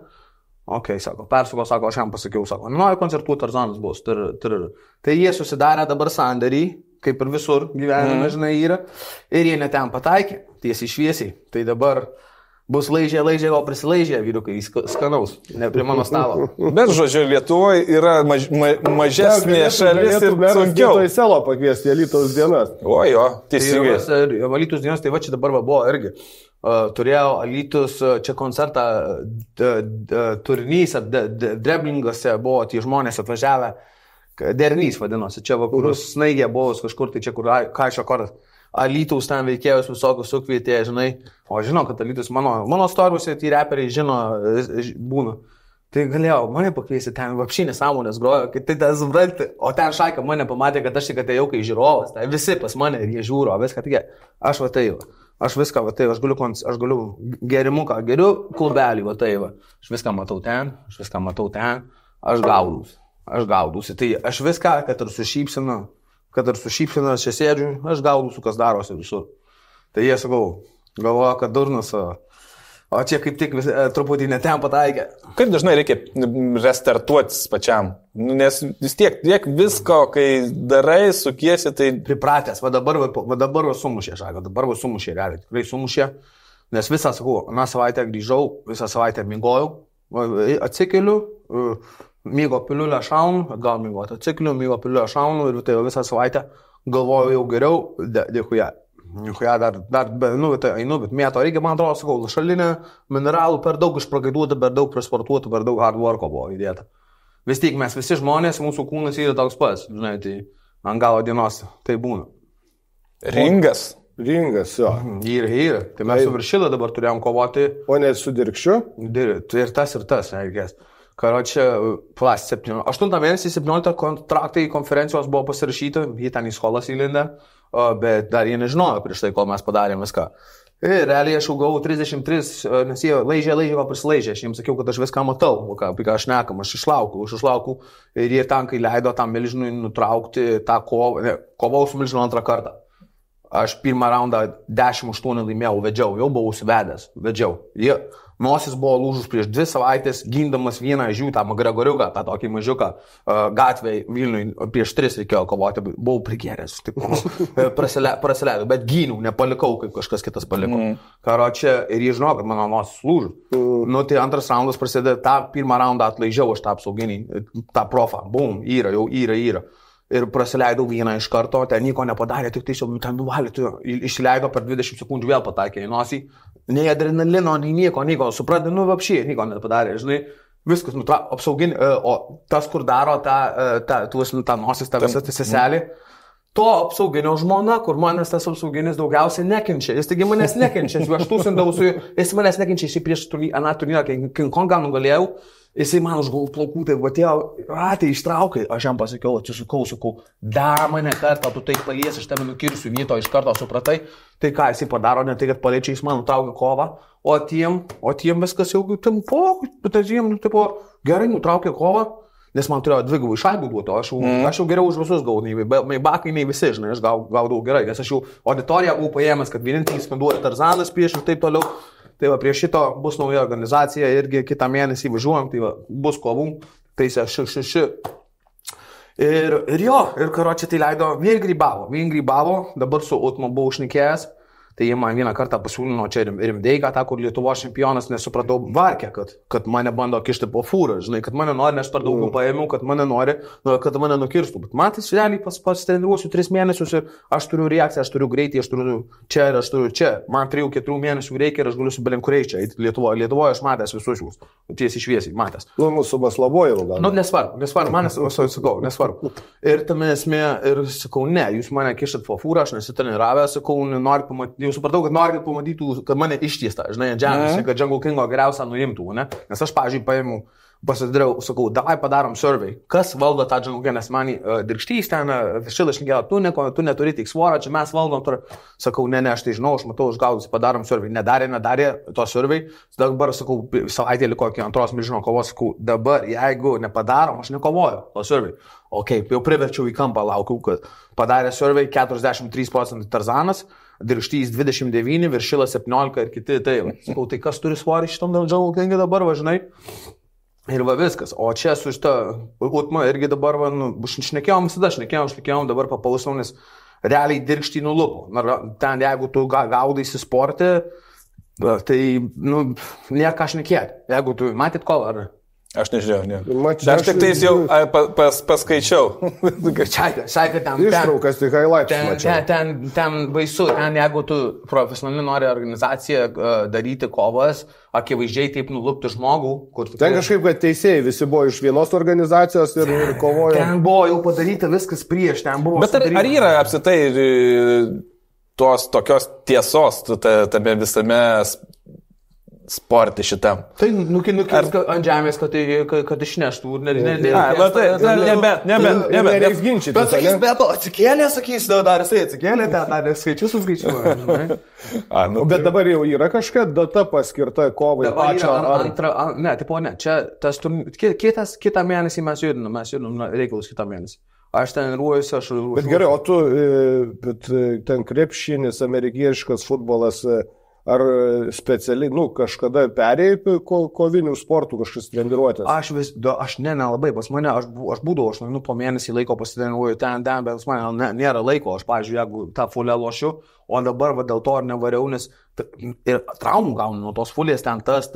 Sako, persuko, sako, aš jam pasakiau, sako, nori koncertuoti, Tarzanas bus. Tai jie susidarė dabar sandėrį, kaip ir visur gyvenime, žinai, yra, ir jie net ten pataikė, tiesiai šviesiai. Tai dabar bus laižė, o prisilaižė, vyrukai, skanaus, ne prie mano stalo. Bet, žodžiu, Lietuvoje yra mažesnė šalis ir sunkiau. Tai selo pakviesti Alytaus dienas. O jo, teisingai. Alytaus dienas, tai va čia dabar buvo irgi. Turėjau Alytus čia koncertą turnys, Dreblingose buvo tie žmonės atvažiavę, Dernys vadinosi, čia vakarus snaigė buvo kažkur, tai čia kur Kaišo koras. Alytaus ten veikėjus visokius sukvietė, žinai, o žinau, kad Alytus mano storuose tie reperiai žino, būna. Tai galėjau mane pakviesti ten vapšinį sąmonės grojo, kai tai tas supranti, o ten Šaika mane pamatė, kad aš tik atėjau kai žiūrovas, tai visi pas mane ir jie žiūro, viską tik, aš va tai, aš viską va tai, aš galiu gerimuką, geriu klubelį va tai, aš viską matau ten, aš gaudausi, tai aš viską, kad ir su šypsina, aš čia sėdžiu, aš gaudausiu, kas darosi visur. Tai jie sakau, galvoja, kad durnas, o čia kaip tik truputį neten pataikė. Kaip dažnai reikia restartuotis pačiam? Nes vis tiek visko, kai darai, sukiesi, tai... Pripratęs, va dabar sumušė, Šaika, realiai, tikrai sumušė, nes visą, sakau, aną savaitę grįžau, visą savaitę migojau, atsikeliu, mygo piliulę šaunu, atgal mygoti, atsikeliu, mygo piliulę šaunu ir tai visą savaitę galvoju jau geriau, dėkuja, dar einu, bet mėto reikia, man atrodo, sakau, šalinė, mineralų per daug išpragaiduota, per daug prasportuota, per daug hard worko buvo įdėta. Vis tik mes visi žmonės, mūsų kūnas yra toks pats, žinai, tai ant galo dienos tai būna. Ringas, jo. Yra. Tai mes su Viršila dabar turėjom kovoti. O ne su Dirkščiu? Ir tas, reikės. Karočią, 8 mėnesį 17 kontraktai konferencijos buvo pasirašyti, jie ten į skolas įlindę, bet dar jie nežinojo prieš tai, kol mes padarėm viską. Ir realiai aš jau gavau 33, nes jie laižė, prisilaižė, aš jiems sakiau, kad aš viską matau, apie ką aš nekam, aš išlaukau ir jie tankai leido tam milžinui nutraukti tą kovau su milžinu antrą kartą. Aš pirmą raundą 10-8 laimėjau, vedžiau, jau buvau užsivedęs, vedžiau. Nosis buvo lūžus prieš 2 savaitės, gindamas vieną iš jų, tą Gregoriuką, tą tokį mažiuką, gatvėje Vilniui prieš 3 reikėjo kovoti, buvau prigėręs, prasileidau, bet gyniau, nepalikau, kaip kažkas kitas paliko. Karočią, ir jie žino, kad mano nosis lūžus. Nu, tai antras raundas prasideda, tą pirmą raundą atlaižiau aš tą apsauginį, tą profą, bum, yra. Ir prasileidau vieną iš karto, ten nieko nepadarė, tik tai jau ten nuvalė, išleido per 20 sekundžių vėl pataikė į nosį, nei adrenalino, nei nieko, supratė, vapšį, nieko nepadarė, žinai, viskas, apsauginį, o tas, kur daro tą nosis, tą visą seselį, to apsauginio žmona, kur manęs tas apsauginis daugiausiai nekenčia, jis taigi manęs nekenčia, aš tūsindausiu, jis manęs nekenčia, jis prieš aną turnyrą, kai King Kongą nugalėjau, jisai man už plaukų, tai atėjo, tai ištraukai, aš jam pasakiau, sakau, dar mane kartą, tu taip paliesi, aš tame nukirsiu vyto, iš karto supratai, tai ką jisai padaro, ne tai, kad paliečia, jis man nutraukė kovą, o tiem viskas jau, gerai nutraukė kovą, nes man turėjo 2 gavų šaibų duoti, aš jau geriau už visus gavau, nei bakai, nei visi, žinai, aš gaudavau gerai, nes aš jau auditoriją buvau paėmęs, kad vienintelis skanduoja Tarzanas prieš ir taip toliau. Tai va, prie šito bus nauja organizacija, irgi kitą mėnesį važiuojam, tai va, bus kovų, tai ir karočią tai leido, vien grybavo, dabar su Utmo buvau šnekėjęs, tai jie man vieną kartą pasiūlino čia Rimdeiką, tą, kur Lietuvos čempionas, nesupratau varkę, kad mane bando kišti po fūrą, žinai, kad mane nori, nes per daug paėmiau, kad mane nori, kad mane nukirstų. Bet man tai realiai pasitreniruosiu 3 mėnesius ir aš turiu reakciją, aš turiu greitį, aš turiu čia. Man 3-4 mėnesių reikia ir aš galiu su belenkuriai čia. Lietuvoje aš matęs visus jūs. Tiesiai šviesiai matęs. Mūsų Maslavoje gal. Nesvarbu, man nesvarbu. Ir tame esmė, ir sakau, ne, jūs mane kišat po fūrą, aš nesitreniravęs, sakau, noriu pamatyti. Jau supratau, kad nori, kad pamatytų, kad mane ištiesta, žinai, žemės, kad Jungle Kingo geriausia nuimtų, ne? Nes aš, pavyzdžiui, paėmiau, pasidariau, sakau, davai padarom survey, kas valdo tą Jungle King, nes man Dirkštys ten, Šilas šnekėjo, tu neturi tik svorą, čia mes valdom, sakau, ne, aš tai žinau, aš matau, aš gaudus, padarom survey, nedarė to survey, dabar, sakau, savaitė liko iki 2 milžino kovos, sakau, dabar, jeigu nepadarom, aš nekovoju to survey. Jau priverčiau į kampą, laukiau, kad padarė survey 43% Tarzanas, Dirkštys 29, Viršilas 17 ir kiti, tai, sakau, tai kas turi svorį šitam Jungle King'e dabar, važinai? Ir va viskas, o čia su šitą Utma irgi dabar, šnekėjom, dabar papausau, nes realiai Dirkštį nulupo. Ten, jeigu tu gaudaisi sportį, tai, nieko šnekėti. Jeigu tu matyt kovą, ar... Aš nežiūrėjau, ne. Aš tik tais jau paskaičiau. Sakė, ištraukas, tik highlights mačiau. Ten baisu, jeigu tu profesionaliai nori organizaciją daryti kovas, akivaizdžiai taip nulupti žmogų, kur... Ten kažkaip, kad teisėjai visi buvo iš vienos organizacijos ir kovojo. Ten buvo jau padaryta viskas prieš, ten buvo... Bet ar yra apsitai tos tokios tiesos tame visame... sportį šitam. Tai nukins ant žemės, kad išneštų. Nereiks ginčyti. Bet sakys, atsikėlė, atsikėlė, ten skaičius suskaičiuoja. Bet dabar jau yra kažkokia data paskirta kovai pačio. Ne, čia tas kitą mėnesį mes judinam reikalus kitą mėnesį. Aš ten ruojuosi, Bet gerai, o tu, ten krepšinis, amerikietiškas futbolas, ar specialiai, kažkada perėjai kovinių sportų kažkas treniruotės? Aš nelabai, pas mane, aš būdavau, aš po mėnesį laiko pasitreniruoju ten, bet pas mane nėra laiko, aš, pavyzdžiui, jeigu tą fulę lošiu, o dabar dėl to ir nevariau, nes ir traumų gaunu nuo tos fulės ten tas,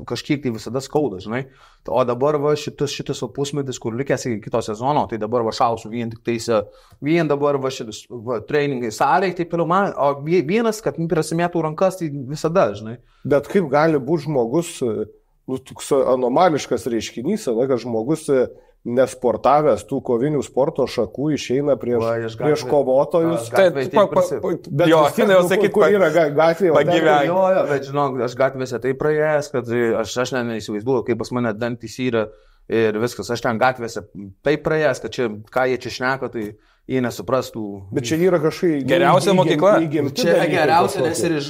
kažkiek tai visada skauda, žinai. O dabar šitas pusmetis, kur likęs iki kito sezono, tai dabar šausiu vien dabar šitas treningai sąliai, taip toliau man, o vienas, kad prasimėtų rankas, tai visada, žinai. Bet kaip gali būti žmogus, toks anomališkas reiškinys, kad žmogus nesportavęs tų kovinių sporto šakų išeina prieš kovotojus. Bet jau sakyt, kur yra gatvėje. Bet žinok, aš gatvėse tai praėjęs, kad aš neįsivaizduoju, kaip pas mane dantys yra ir viskas. Aš ten gatvėse taip praėjęs, kad čia, ką jie čia šneka, tai jie nesuprastų. Bet čia yra kažkai... Geriausia mokykla. Čia geriausia, nes ir iš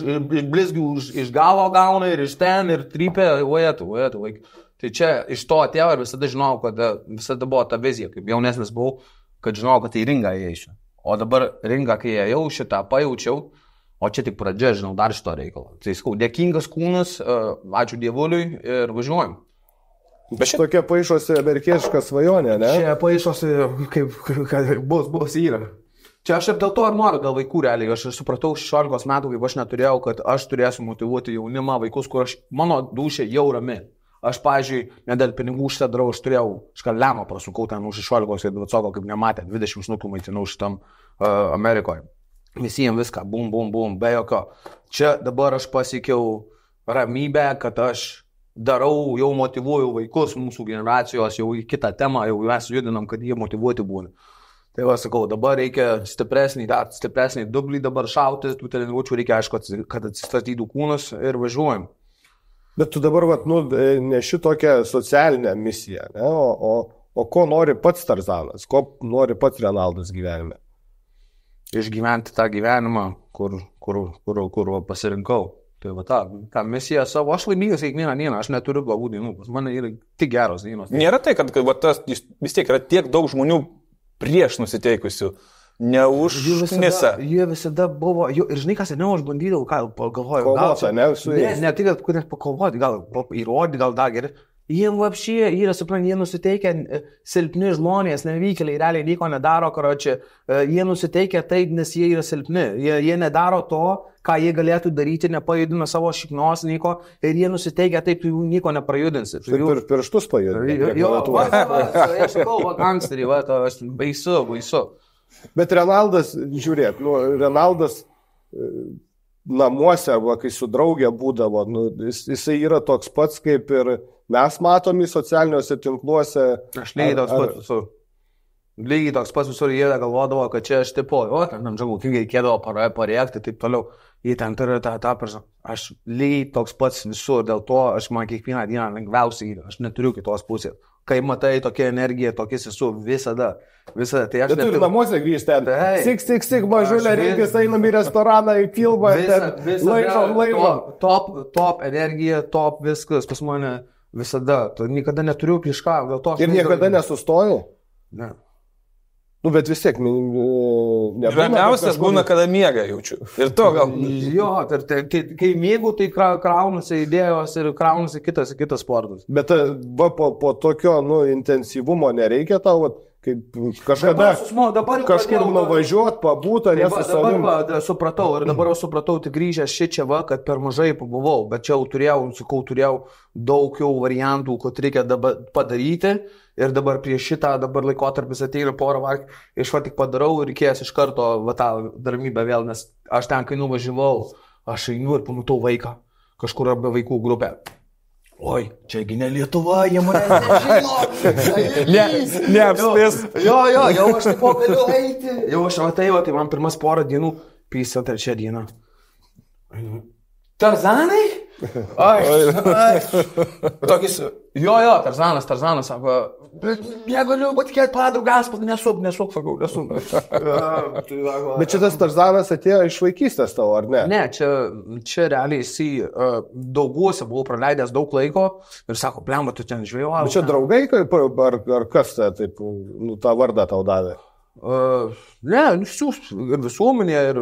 blizgių iš galo gauna, ir iš ten, ir trypė, uėtų. Tai čia iš to atėjo ir visada žinau, kad visada buvo ta vizija, kaip jaunesnis buvau, kad žinau, kad į ringą įeisiu. O dabar ringą, kai ėjau, šitą pajaučiau, o čia tik pradžia, žinau, dar šito reikalo. Tai skau, dėkingas kūnas, ačiū Dievuliui ir važiuojam. Bet šitokia paišosi amerikietiška svajonė, ne? Čia paišosi, kaip bus yra. Čia aš ir dėl to ir noriu, dėl vaikų realiai. Aš supratau 16 metų, kaip aš neturėjau, kad aš turėsiu motyvuoti jaunimą, vaikus, kur mano dūšė jau rami. Aš, pavyzdžiui, ne dėl pinigų šitą darau, aš turėjau škallemą prasukau ten už 16 ir 20, kaip nematė, 20 šnukų maitinau šitam Amerikoje. Visiems viską, bum, be jokio. Čia dabar aš pasiekiau ramybę, kad aš darau, jau motyvuoju vaikus mūsų generacijos, jau į kitą temą, jau mes judinam, kad jie motyvuoti būna. Tai va, sakau, dabar reikia stipresnį dublį dabar šauti, tų treniruočių reikia, aišku, kad atsistatytų kūnas ir važiuojam. Bet tu dabar, neši tokią socialinę misiją, ne? O ko nori pats Tarzanas, ko nori pats Renaldas gyvenime? Išgyventi tą gyvenimą, kur pasirinkau. Tai va tą misiją savo, aš laimingas kiekvieną dieną, aš neturiu blogų dienų, pas mane yra tik geros dienos. Nėra tai, kad tas vis tiek yra tiek daug žmonių prieš nusiteikusių, ne už Nisą. Jie visada buvo, ir žinai, kas seniau aš bandydavau, ką pagalvojau. Kovota, ne su jais. Ne tik, kad pakovoti, gal įrodyti, gal dar geriau. Jiem vapšyje yra, suprantu, jie nusiteikia silpni žmonės, nevykėliai, realiai nieko nedaro, karočią, jie nusiteikia taip, nes jie yra silpni. Jie nedaro to, ką jie galėtų daryti, nepajudina savo šiknos nieko ir jie nusiteikia taip, tu jų nieko neprajudinsi. Ir pirštus pajudina. Aš sakau, gangsterį, aš baisu. Bet Renaldas, žiūrėk, Renaldas namuose, kai su draugė būdavo, jisai yra toks pats, kaip ir mes matomi socialiniuose tinkluose. Aš lygiai toks pats visur jie galvodavo, kad čia aš tipo, ten žagukingai reikėdavo parėkti, taip toliau. Jie ten turi tą personą. Aš lygiai toks pats visur, dėl to aš man kiekvieną dieną lengviausiai, aš neturiu kitos pusės. Kai matai tokia energija, tokias esu visada. Tai aš neturiu. Tu namuose grįžti ten. Sik, mažulė, reikės einam į restoraną, į filmą. Laižom. Top energija, top viskas pas mane visada. Niekada neturiu prieš ką. Ir niekada nesustoju? Ne. Bet vis tiek, ramiausias būna, kada miega jaučiu. Ir to gal. Jo, kai miegu, tai kraunasi idėjos ir kraunasi kitas sportas. Bet po tokio intensyvumo nereikia tau, kaip kažkada kažkur nuvažiuot, pabūt, ar nesu savim. Dabar supratau, ir dabar supratau, tik grįžęs šičia, kad per mažai pabuvau, bet čia jau turėjau daug jau variantų, kad reikia dabar padaryti. Ir dabar prieš šitą laikotarpis ateina porą vakar, iš tik padarau ir reikės iš karto tą ramybę vėl, nes aš ten, kai nuvažiavau, aš einu ir pamatau vaiką, kažkur arba vaikų grupę. Oi, čiagi ne Lietuva, jie mane nežino. Neapspės. Jo, jau aš taip galiu eiti. Jau aš atėjau, tai man pirmas porą dienų, 53 dieną. Tarzanai? Tokis, Tarzanas sako, negaliu patikėti padrugas, nesuk, sakau. Bet čia tas Tarzanas atėjo iš vaikystės tavo, ar ne? Ne, čia realiai jisai dauguose buvau praleidęs daug laiko ir sako, blemba, tu ten žvejojau. Bet čia draugai, ar kas taip, tą vardą tau davė? Ne, ir visuomenė, ir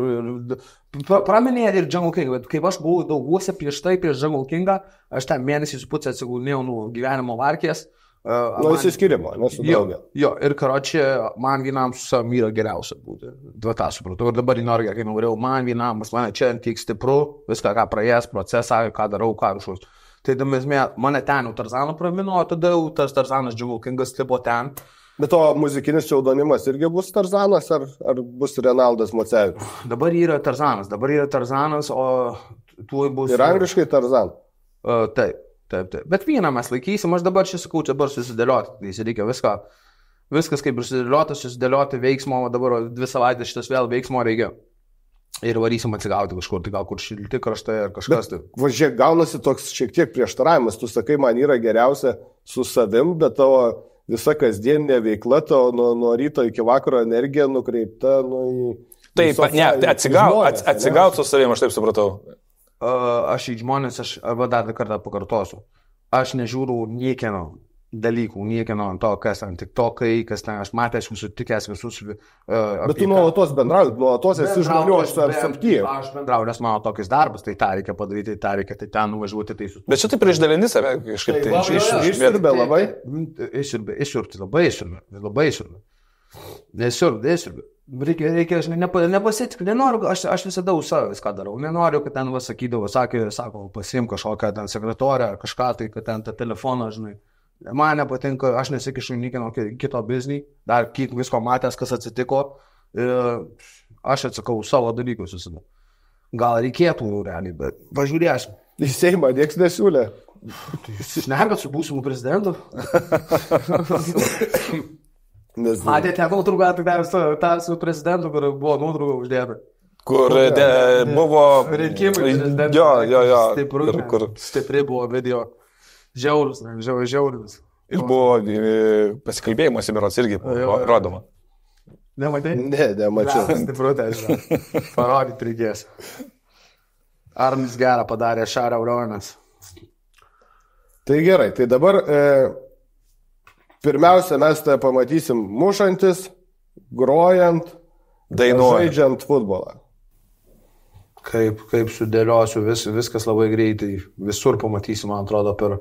praminė ir Jungle King, bet kaip aš buvau dauguose prieš Jungle Kingą, aš ten mėnesį su pusę atsigulnėjau nuo gyvenimo varkės. Įsiskirimo, nesu draugė. Jo, ir karočią, man vienam su savim yra geriausia būti. Tą supratau. Ir dabar į Norgę, kai nuvarėjau, man vienam, mane čia tiek stipru, viską, ką praėjęs, procesą, ką darau, ką rušus. Tai mane ten jau Tarzaną pravino, o tada jau tas Tarzanas Jungle Kingas tipo ten. Bet to muzikinis pseudonimas irgi bus Tarzanas, ar bus Renaldas Mocevičius? Dabar yra Tarzanas, o tuoj bus... Ir angliškai Tarzan? Taip. Bet vieną mes laikysim, aš dabar čia sakau, čia dabar susidėlioti, tai reikia viskas kaip ir susidėlioti veiksmo, dabar 2 savaitės šitas vėl veiksmo reikia. Ir varysim atsigauti kažkur, tai gal kur šilti kraštai ar kažkas. Važiuok, gaunasi toks šiek tiek prieštaravimas, tu sakai, man yra geriausia su savim, bet tavo visa kasdieninė veikla, tavo nuo ryto iki vakaro energija nukreipta į... Taip, atsigaut su savim, aš taip supratau. Aš į žmonės, aš dar kartą pakartosiu. Aš nežiūriu niekieno dalykų, niekieno ant to, kas ant TikTokai, kas ten, aš matęs jūsų sutikęs visus... Bet tu nuolatos bendrauji, nuolatos esi žmonių, aš aptyju. Aš bendrauju, nes mano tokis darbas, tai tą reikia padaryti, tai ten nuvažiuoti, tai su... Bet čia taip išdalini save, kažkaip tai išsirbė labai. Išsirbė, labai išsirbė. Išsirbė. Reikia, aš nepasitikti, nenoriu, aš visada už save viską darau, nenoriu, kad ten sakydavo, sako, pasim kažkokią ten sekretorę ar kažką, tai kad ten tą telefoną, žinai. Man nepatinka, aš nesikišu niekieno kito biznį, dar kiek visko matęs, kas atsitiko, aš atsakau savo dalykus visada. Gal reikėtų realiai, bet važiūrėsim. Į Seimą nieks nesiūlė. Šnekat su būsimu prezidentu? Matėte nuotrauką, tą su prezidentu, kur buvo nuotrauka uždėta. Kur buvo... Rinkimai prezidentu. Jo. Stipri buvo video. Žiaurus. Ir buvo pasikalbėjimas įmiros irgi rodoma. Nematai? Ne, nemačiau. Stiprutė, žinai. Parodyti reikės. Armis gerą padarė Šarą Auronas. Tai gerai, tai dabar pirmiausia mes tą pamatysim mušantis, grojant, žaidžiant futbolą. Kaip sudėliosiu, viskas labai greitai, visur pamatysim, man atrodo, per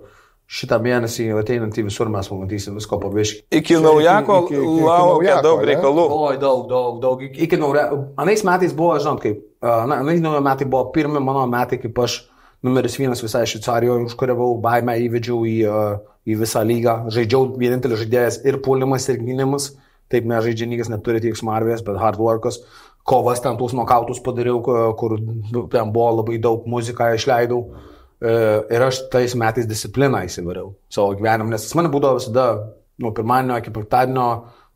šitą mėnesį ateinantį visur mes pamatysim visko pabiškai. Iki naujako laukia daug reikalų. Oi, daug. Iki naujako. Anais metais buvo, žinot, kaip, anais naujo metai buvo pirmi mano metai, kaip aš numeris 1 visai Šveicarijoje užkariavau, baimę įvedžiau į visą lygą. Žaidžiau vienintelis žaidėjas ir puolimas, ir gynimas. Taip nežaidžia, niekas neturi tiek smarvės, bet hard workas. Kovas ten tuos nokautus padariau, kur ten buvo labai daug muziką išleidau. Ir aš tais metais discipliną įsivariau savo gyvenimą, nes man būdavo visada nuo pirmadienio iki penktadienio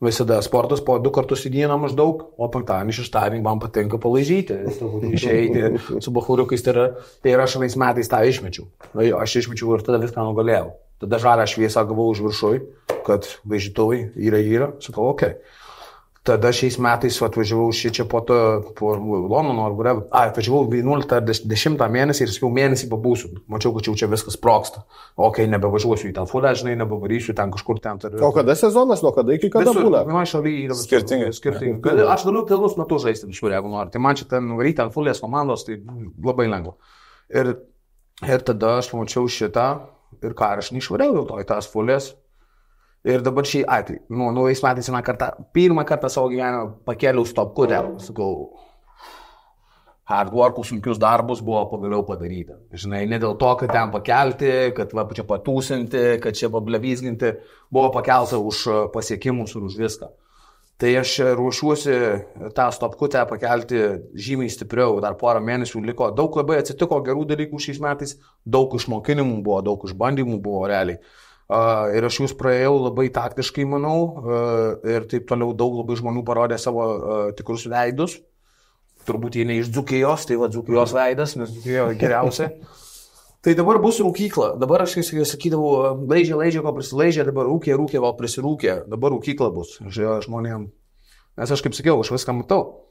visada sportas po 2 kartus į dieną maždaug, o penktadienį, šeštadienį man patinka palaižyti, išeiti su bachūriukais. Tai aš anais metais tą išmečiau. Aš išmečiau ir tada viską nugalėjau. Tada žalią šviesą gavau už viršui, kad važiuotuvai yra. Sakau, okei. Tada šiais metais atvažiavau čia po Londono ar whatever. Atvažiavau 11-10 mėnesį ir sakiau, mėnesį pabūsiu. Mačiau, kad čia viskas sproksta. Nebevažiuosiu į tą fulę, žinai, nebevarysiu ten kažkur ten. O kada sezonas, nuo kada iki kada būna? Man šaly yra skirtingai. Aš galiu pilnus metus žaisti visur, jeigu nori. Tai man čia ten varyti ant fulės komandos, tai labai lengva. Ir tada aš pamačiau šitą ir ką, aš neišvariau jau to į tas fulės. Ir dabar šį atvejį, naujais metais pirmą kartą savo gyvenimą pakėliau stopkutę, sakau, hard workų, sunkius darbus buvo pagaliau padaryti. Žinai, ne dėl to, kad ten pakelti, kad čia patūsinti, kad čia pablevizginti, buvo pakelta už pasiekimus ir už viską. Tai aš ruošiuosi tą stopkutę pakelti žymiai stipriau, dar porą mėnesių liko. Daug labai atsitiko gerų dalykų šiais metais, daug išmokinimų buvo, daug išbandymų buvo realiai. Ir aš jūs praėjau labai taktiškai, manau, ir taip toliau daug labai žmonių parodė savo tikrus veidus. Turbūt jie ne iš Dzūkijos, tai va Dzūkijos veidas, nes Dzūkijo geriausia. Tai dabar bus rūkykla. Dabar aš sakydavau, leidžia, ko prisileidžia, dabar rūkė, ko prisirūkė, dabar rūkykla bus žmonėm. Nes aš kaip sakiau, aš viską matau.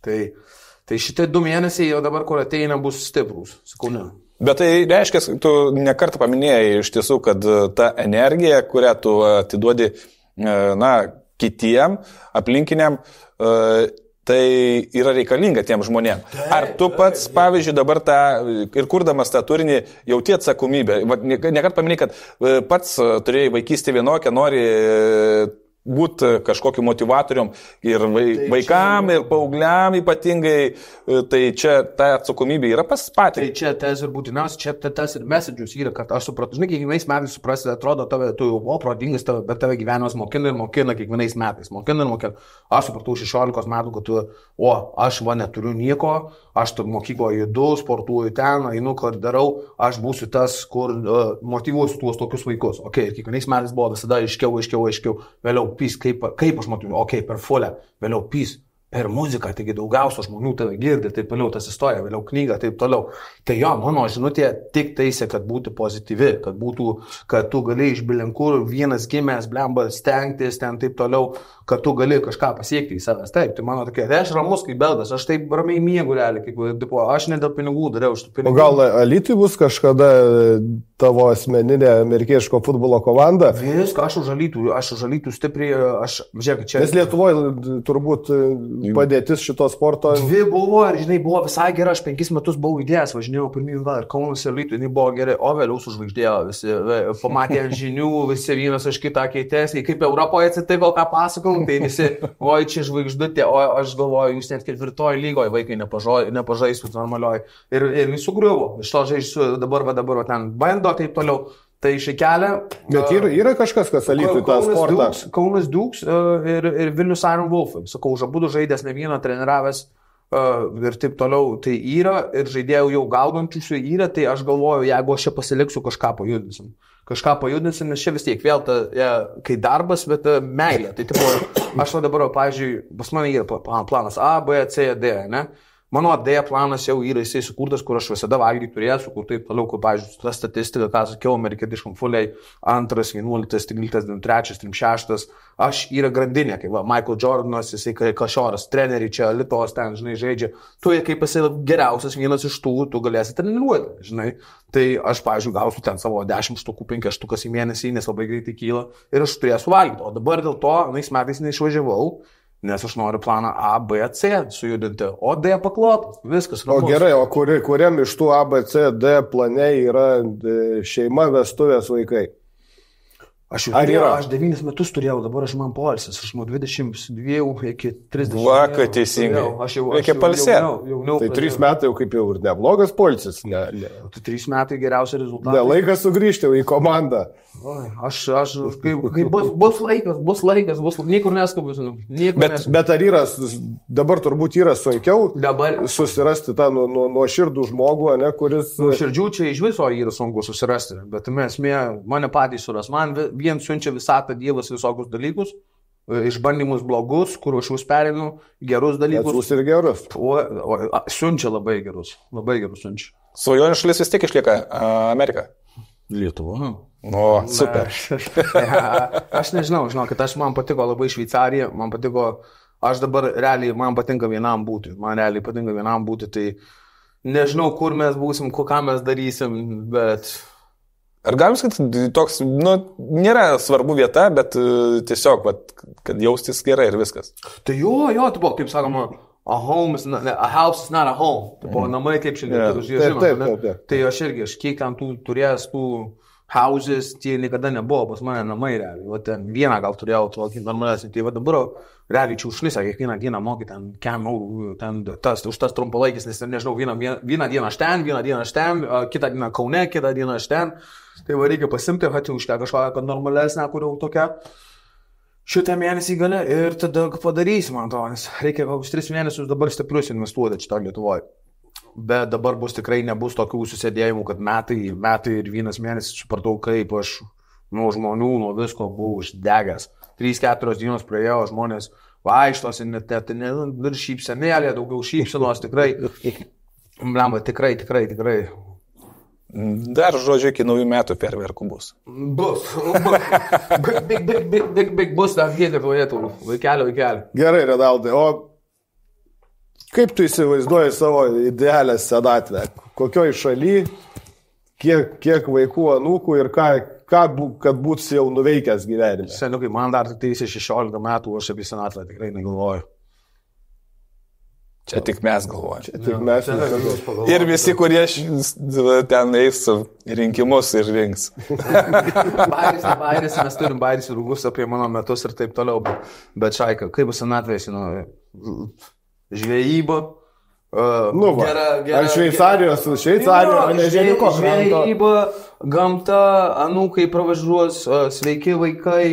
Tai šitie 2 mėnesiai jau dabar, kur ateina, bus stiprus. Sakau, ne. Bet tai reiškia, tu nekartą paminėjai iš tiesų, kad ta energija, kurią tu atiduodi kitiem, aplinkiniam, tai yra reikalinga tiem žmonėm. Ar tu pats, pavyzdžiui, dabar ir kurdamas tą turinį, jauti atsakomybę? Nekart paminėjai, kad pats turėjai vaikystę vienokią, nori būti kažkokiu motivatorium ir vaikam, ir paaugliam ypatingai, tai čia ta atsakomybė yra pas patį. Tai čia tas ir būtiniausia, čia tas ir messages yra, kad aš supratau, žinai, kiekvienais metais suprasti, atrodo, tu jau prodingas, bet tave gyvenimas mokina kiekvienais metais, mokina. Aš supratau 16 metų, kad aš neturiu nieko, aš mokykloje judu, sportuoju ten, einu, ką darau, aš būsiu tas, kur motyvuosiu tuos tokius vaikus. Ir kiekvienais metais buvo visada aiškiau, vėliau pys, kaip aš motyvuoju, per fulę, vėliau pys, per muziką, taigi daugiausia žmonių tave girdi, taip toliau, tas istorija, vėliau knyga, taip toliau. Tai jo, mano žinutė tik taisė, kad būtų pozityvi, kad tu gali iš bilenkur vienas gimęs, blemba, stengtis, ten taip toliau, kad tu gali kažką pasiekti į savęs. Taip, tai mano tokia, aš ramus kaip beldas, aš taip ramiai miegu realiai, kaip, aš ne dėl pinigų dariau iš tų pinigų. O gal Alytui bus kažkada tavo asmeninė amerikieško futbolo komanda? Viską, aš už Alytų stipriai, žiūrėk, čia... Nes Lietuvoje turbūt padėtis šito sporto... Dvi buvo, ir žinai, buvo visai gera, aš 5 metus buvau įdėjęs, važinėjau pirmyn gal ir Kaunas ir Alytų, jinai buvo gerai, o vėliau sužvaigždėjo, visi pamatė žinių, visi vienas iš kitą keitėsi, kaip Europoje atsitiko, ką pasakau, tai visi, oi, čia žvaigždutė, o aš galvoju, jūs net 4 lygoje vaikai nepažaisų normalioj. Ir visų griuvo, iš to žaisiu dabar ten bando, taip toliau. Tai iškelia. Bet yra kažkas, kas Alytui tą sportą. Kaunas Dukes ir Vilnius Iron Wolf. Sakau, už abudu žaidęs ne vieną treniravęs ir taip toliau. Tai yra ir žaidėjų jau gaudančių yra, tai aš galvoju, jeigu aš čia pasiliksiu, kažką pajudinsim, nes čia vis tiek vėl kai darbas, bet meilė. Tai tipo, aš dabar, pavyzdžiui, pas mane yra planas A, B, C, D, ne? Mano D planas jau yra jisai sukurtas, kur aš visada valgyti turėsiu, kur taip toliau, kur, pavyzdžiui, ta statistika, ką sakiau, amerikietiškam fuliai, 2, 11, 13, 3, 36, aš yra grandinė, kaip va, Michael Jordanas, jisai Kašoras, treneriai čia, Lietuvos ten, žinai, žaidžia, tu kaip esi geriausias vienas iš tų, tu galėsi treniruoti, žinai, tai aš, pavyzdžiui, gausiu ten savo 10 štukų, 5 štukas į mėnesį, nes labai greitai kyla ir aš turėsiu valgyti, o dabar dėl to, metais neišvažiavau, nes aš noriu planą A, B, C sujudinti, o D paklot, viskas. O gerai, o kuriam iš tų A, B, C, D plane yra šeima, vestuvės, vaikai? Aš 9 metus turėjau, dabar aš man poilsis, aš nuo 22 iki 30. Vakar teisingai. Reikia palsėti. Tai 3 metai jau kaip jau ir neblogas poilsis. Tai 3 metai geriausia rezultatai. Laikas sugrįžti į komandą. Bus laikas, niekur neskubu. Bet ar yra, dabar turbūt yra sunkiau susirasti tą nuoširdų žmogų, ne, kuris... Nuoširdžių čia iš viso yra sunku susirasti, bet mane patys suras. Man vien siunčia visatą Dievas visokius dalykus, išbandymus blogus, kur aš jūs perinu, gerus dalykus. Atsiūs ir gerus. Siunčia labai gerus siunčia. Svajonių šalis vis tiek išlieka Amerika. Lietuva. O, super. Aš nežinau, kad man patiko labai Šveicarija, man patiko, aš dabar realiai, man patinka vienam būti, tai nežinau, kur mes būsim, ką mes darysim, bet... Ar galim sakyti, toks, nėra svarbu vieta, bet tiesiog, kad jaustis gerai ir viskas. Tai jo, tipo, kaip sakoma, a house is not a home. Tipo, namai kaip šiandien, taip. Tai aš irgi, kiek ant tų turėjęs tų houses, tie niekada nebuvo pas mane namai realiai. Va ten vieną gal turėjau tokį normalesnį, tai va dabar realiai čia užšlisą, kiekvieną dieną mokai ten kemau, ten už tas trumpalaikis, nes nežinau, vieną dieną aš ten, kitą dieną Kaune, kitą dieną aš ten. Tai va reikia pasimti, už kažkokią normalesnę, kur jau tokia šitą mėnesį gali ir tada padarysi, man to, nes reikia kokius 3 mėnesius dabar stiprius investuoti šitą Lietuvoje. Bet dabar tikrai nebus tokių susėdėjimų, kad metai ir 1 mėnesį supratau, kaip aš nuo žmonių, nuo visko buvau išdegęs. 3-4 dienos praėjo, žmonės vaikštosi, net ir šypsenėlė, daugiau šypsenos, tikrai. Blemba, tikrai. Dar žodžiu, iki naujų metų ferverkų bus. Bus. Bus, dar gėdė pavėtų. Vaikelio. Gerai, Renaldai, o kaip tu įsivaizduoji savo idealią senatvę? Kokioj šaly, kiek vaikų, anūkų ir kad būtų jau nuveikęs gyvenime? Senukai, man dar tik 16 metų, aš apie senatvę tikrai negalvoju. Čia tik mes galvojame. Ir visi, kurie ten eis rinkimus ir rinks. Bairis, mes turim bairis ir rūgus apie mano metus ir taip toliau. Bet šaika, kaip bus senatvės, žvejyba. Ar Šveicarijos, nežiniko kranto. Žvejyba, gamta, anūkai pravažiuos, sveiki vaikai.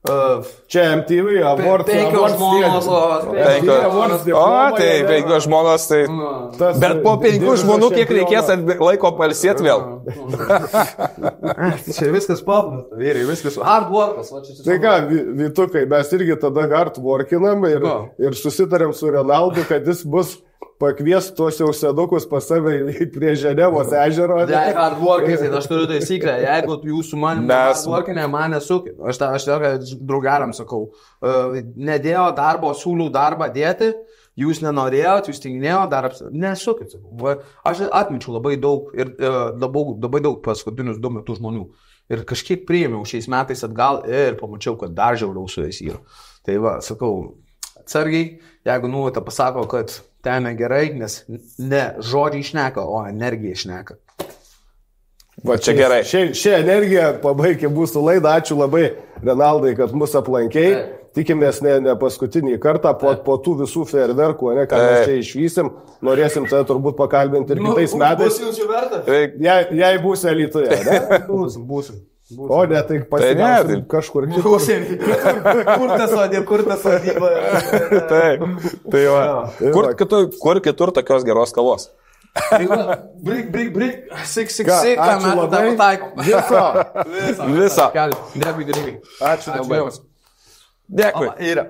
Čia MTV, abortų. 5 žmonos. Tai 5 žmonos, tai... Bet po 5 žmonių kiek reikės laiko palsėti vėl. Čia viskas paprasta, vyrai, viskas hard workas. Tai ką, Vytukai, mes irgi tada hard workinam ir susitarėm su Renaldu, kad jis bus pakvies tuos jau sedukus pas save prie Ženevos ežero. Jei hard workais, aš turiu taisyklę, jeigu jūsų manimi hard workinė, man nesukit. Aš draugariam sakau, nedėjo darbo, siūlių darbą dėti, jūs nenorėjot, jūs tinginėjot, nesukit. Aš atminčiau labai daug ir labai daug paskutinius 2 metus žmonių. Ir kažkiek priėmiau šiais metais atgal ir pamačiau, kad dar žiauriau su jais yra. Tai va, sakau, atsargiai, jeigu nuotą pasako, kad ten gerai, nes ne žodžiai šneka, o energija šneka. Va, čia gerai. Šią energiją pabaigė mūsų laidą. Ačiū labai, Renaldai, kad mus aplankėjai. Tikimės ne paskutinį kartą po tų visų fejerverkų, ką mes čia išvysim. Norėsim tada turbūt pakalbinti ir kitais metais. Bus jums verta? Jei būsi Alytuje, ne? Būsim. O ne, tai pasigausim kažkur kitur. Kur ta sodyba? Tai va. Kur kitur tokios geros kavos? Brik. Sik. Ačiū labai. Viso. Dėkui. Ačiū labai. Dėkui. Yra.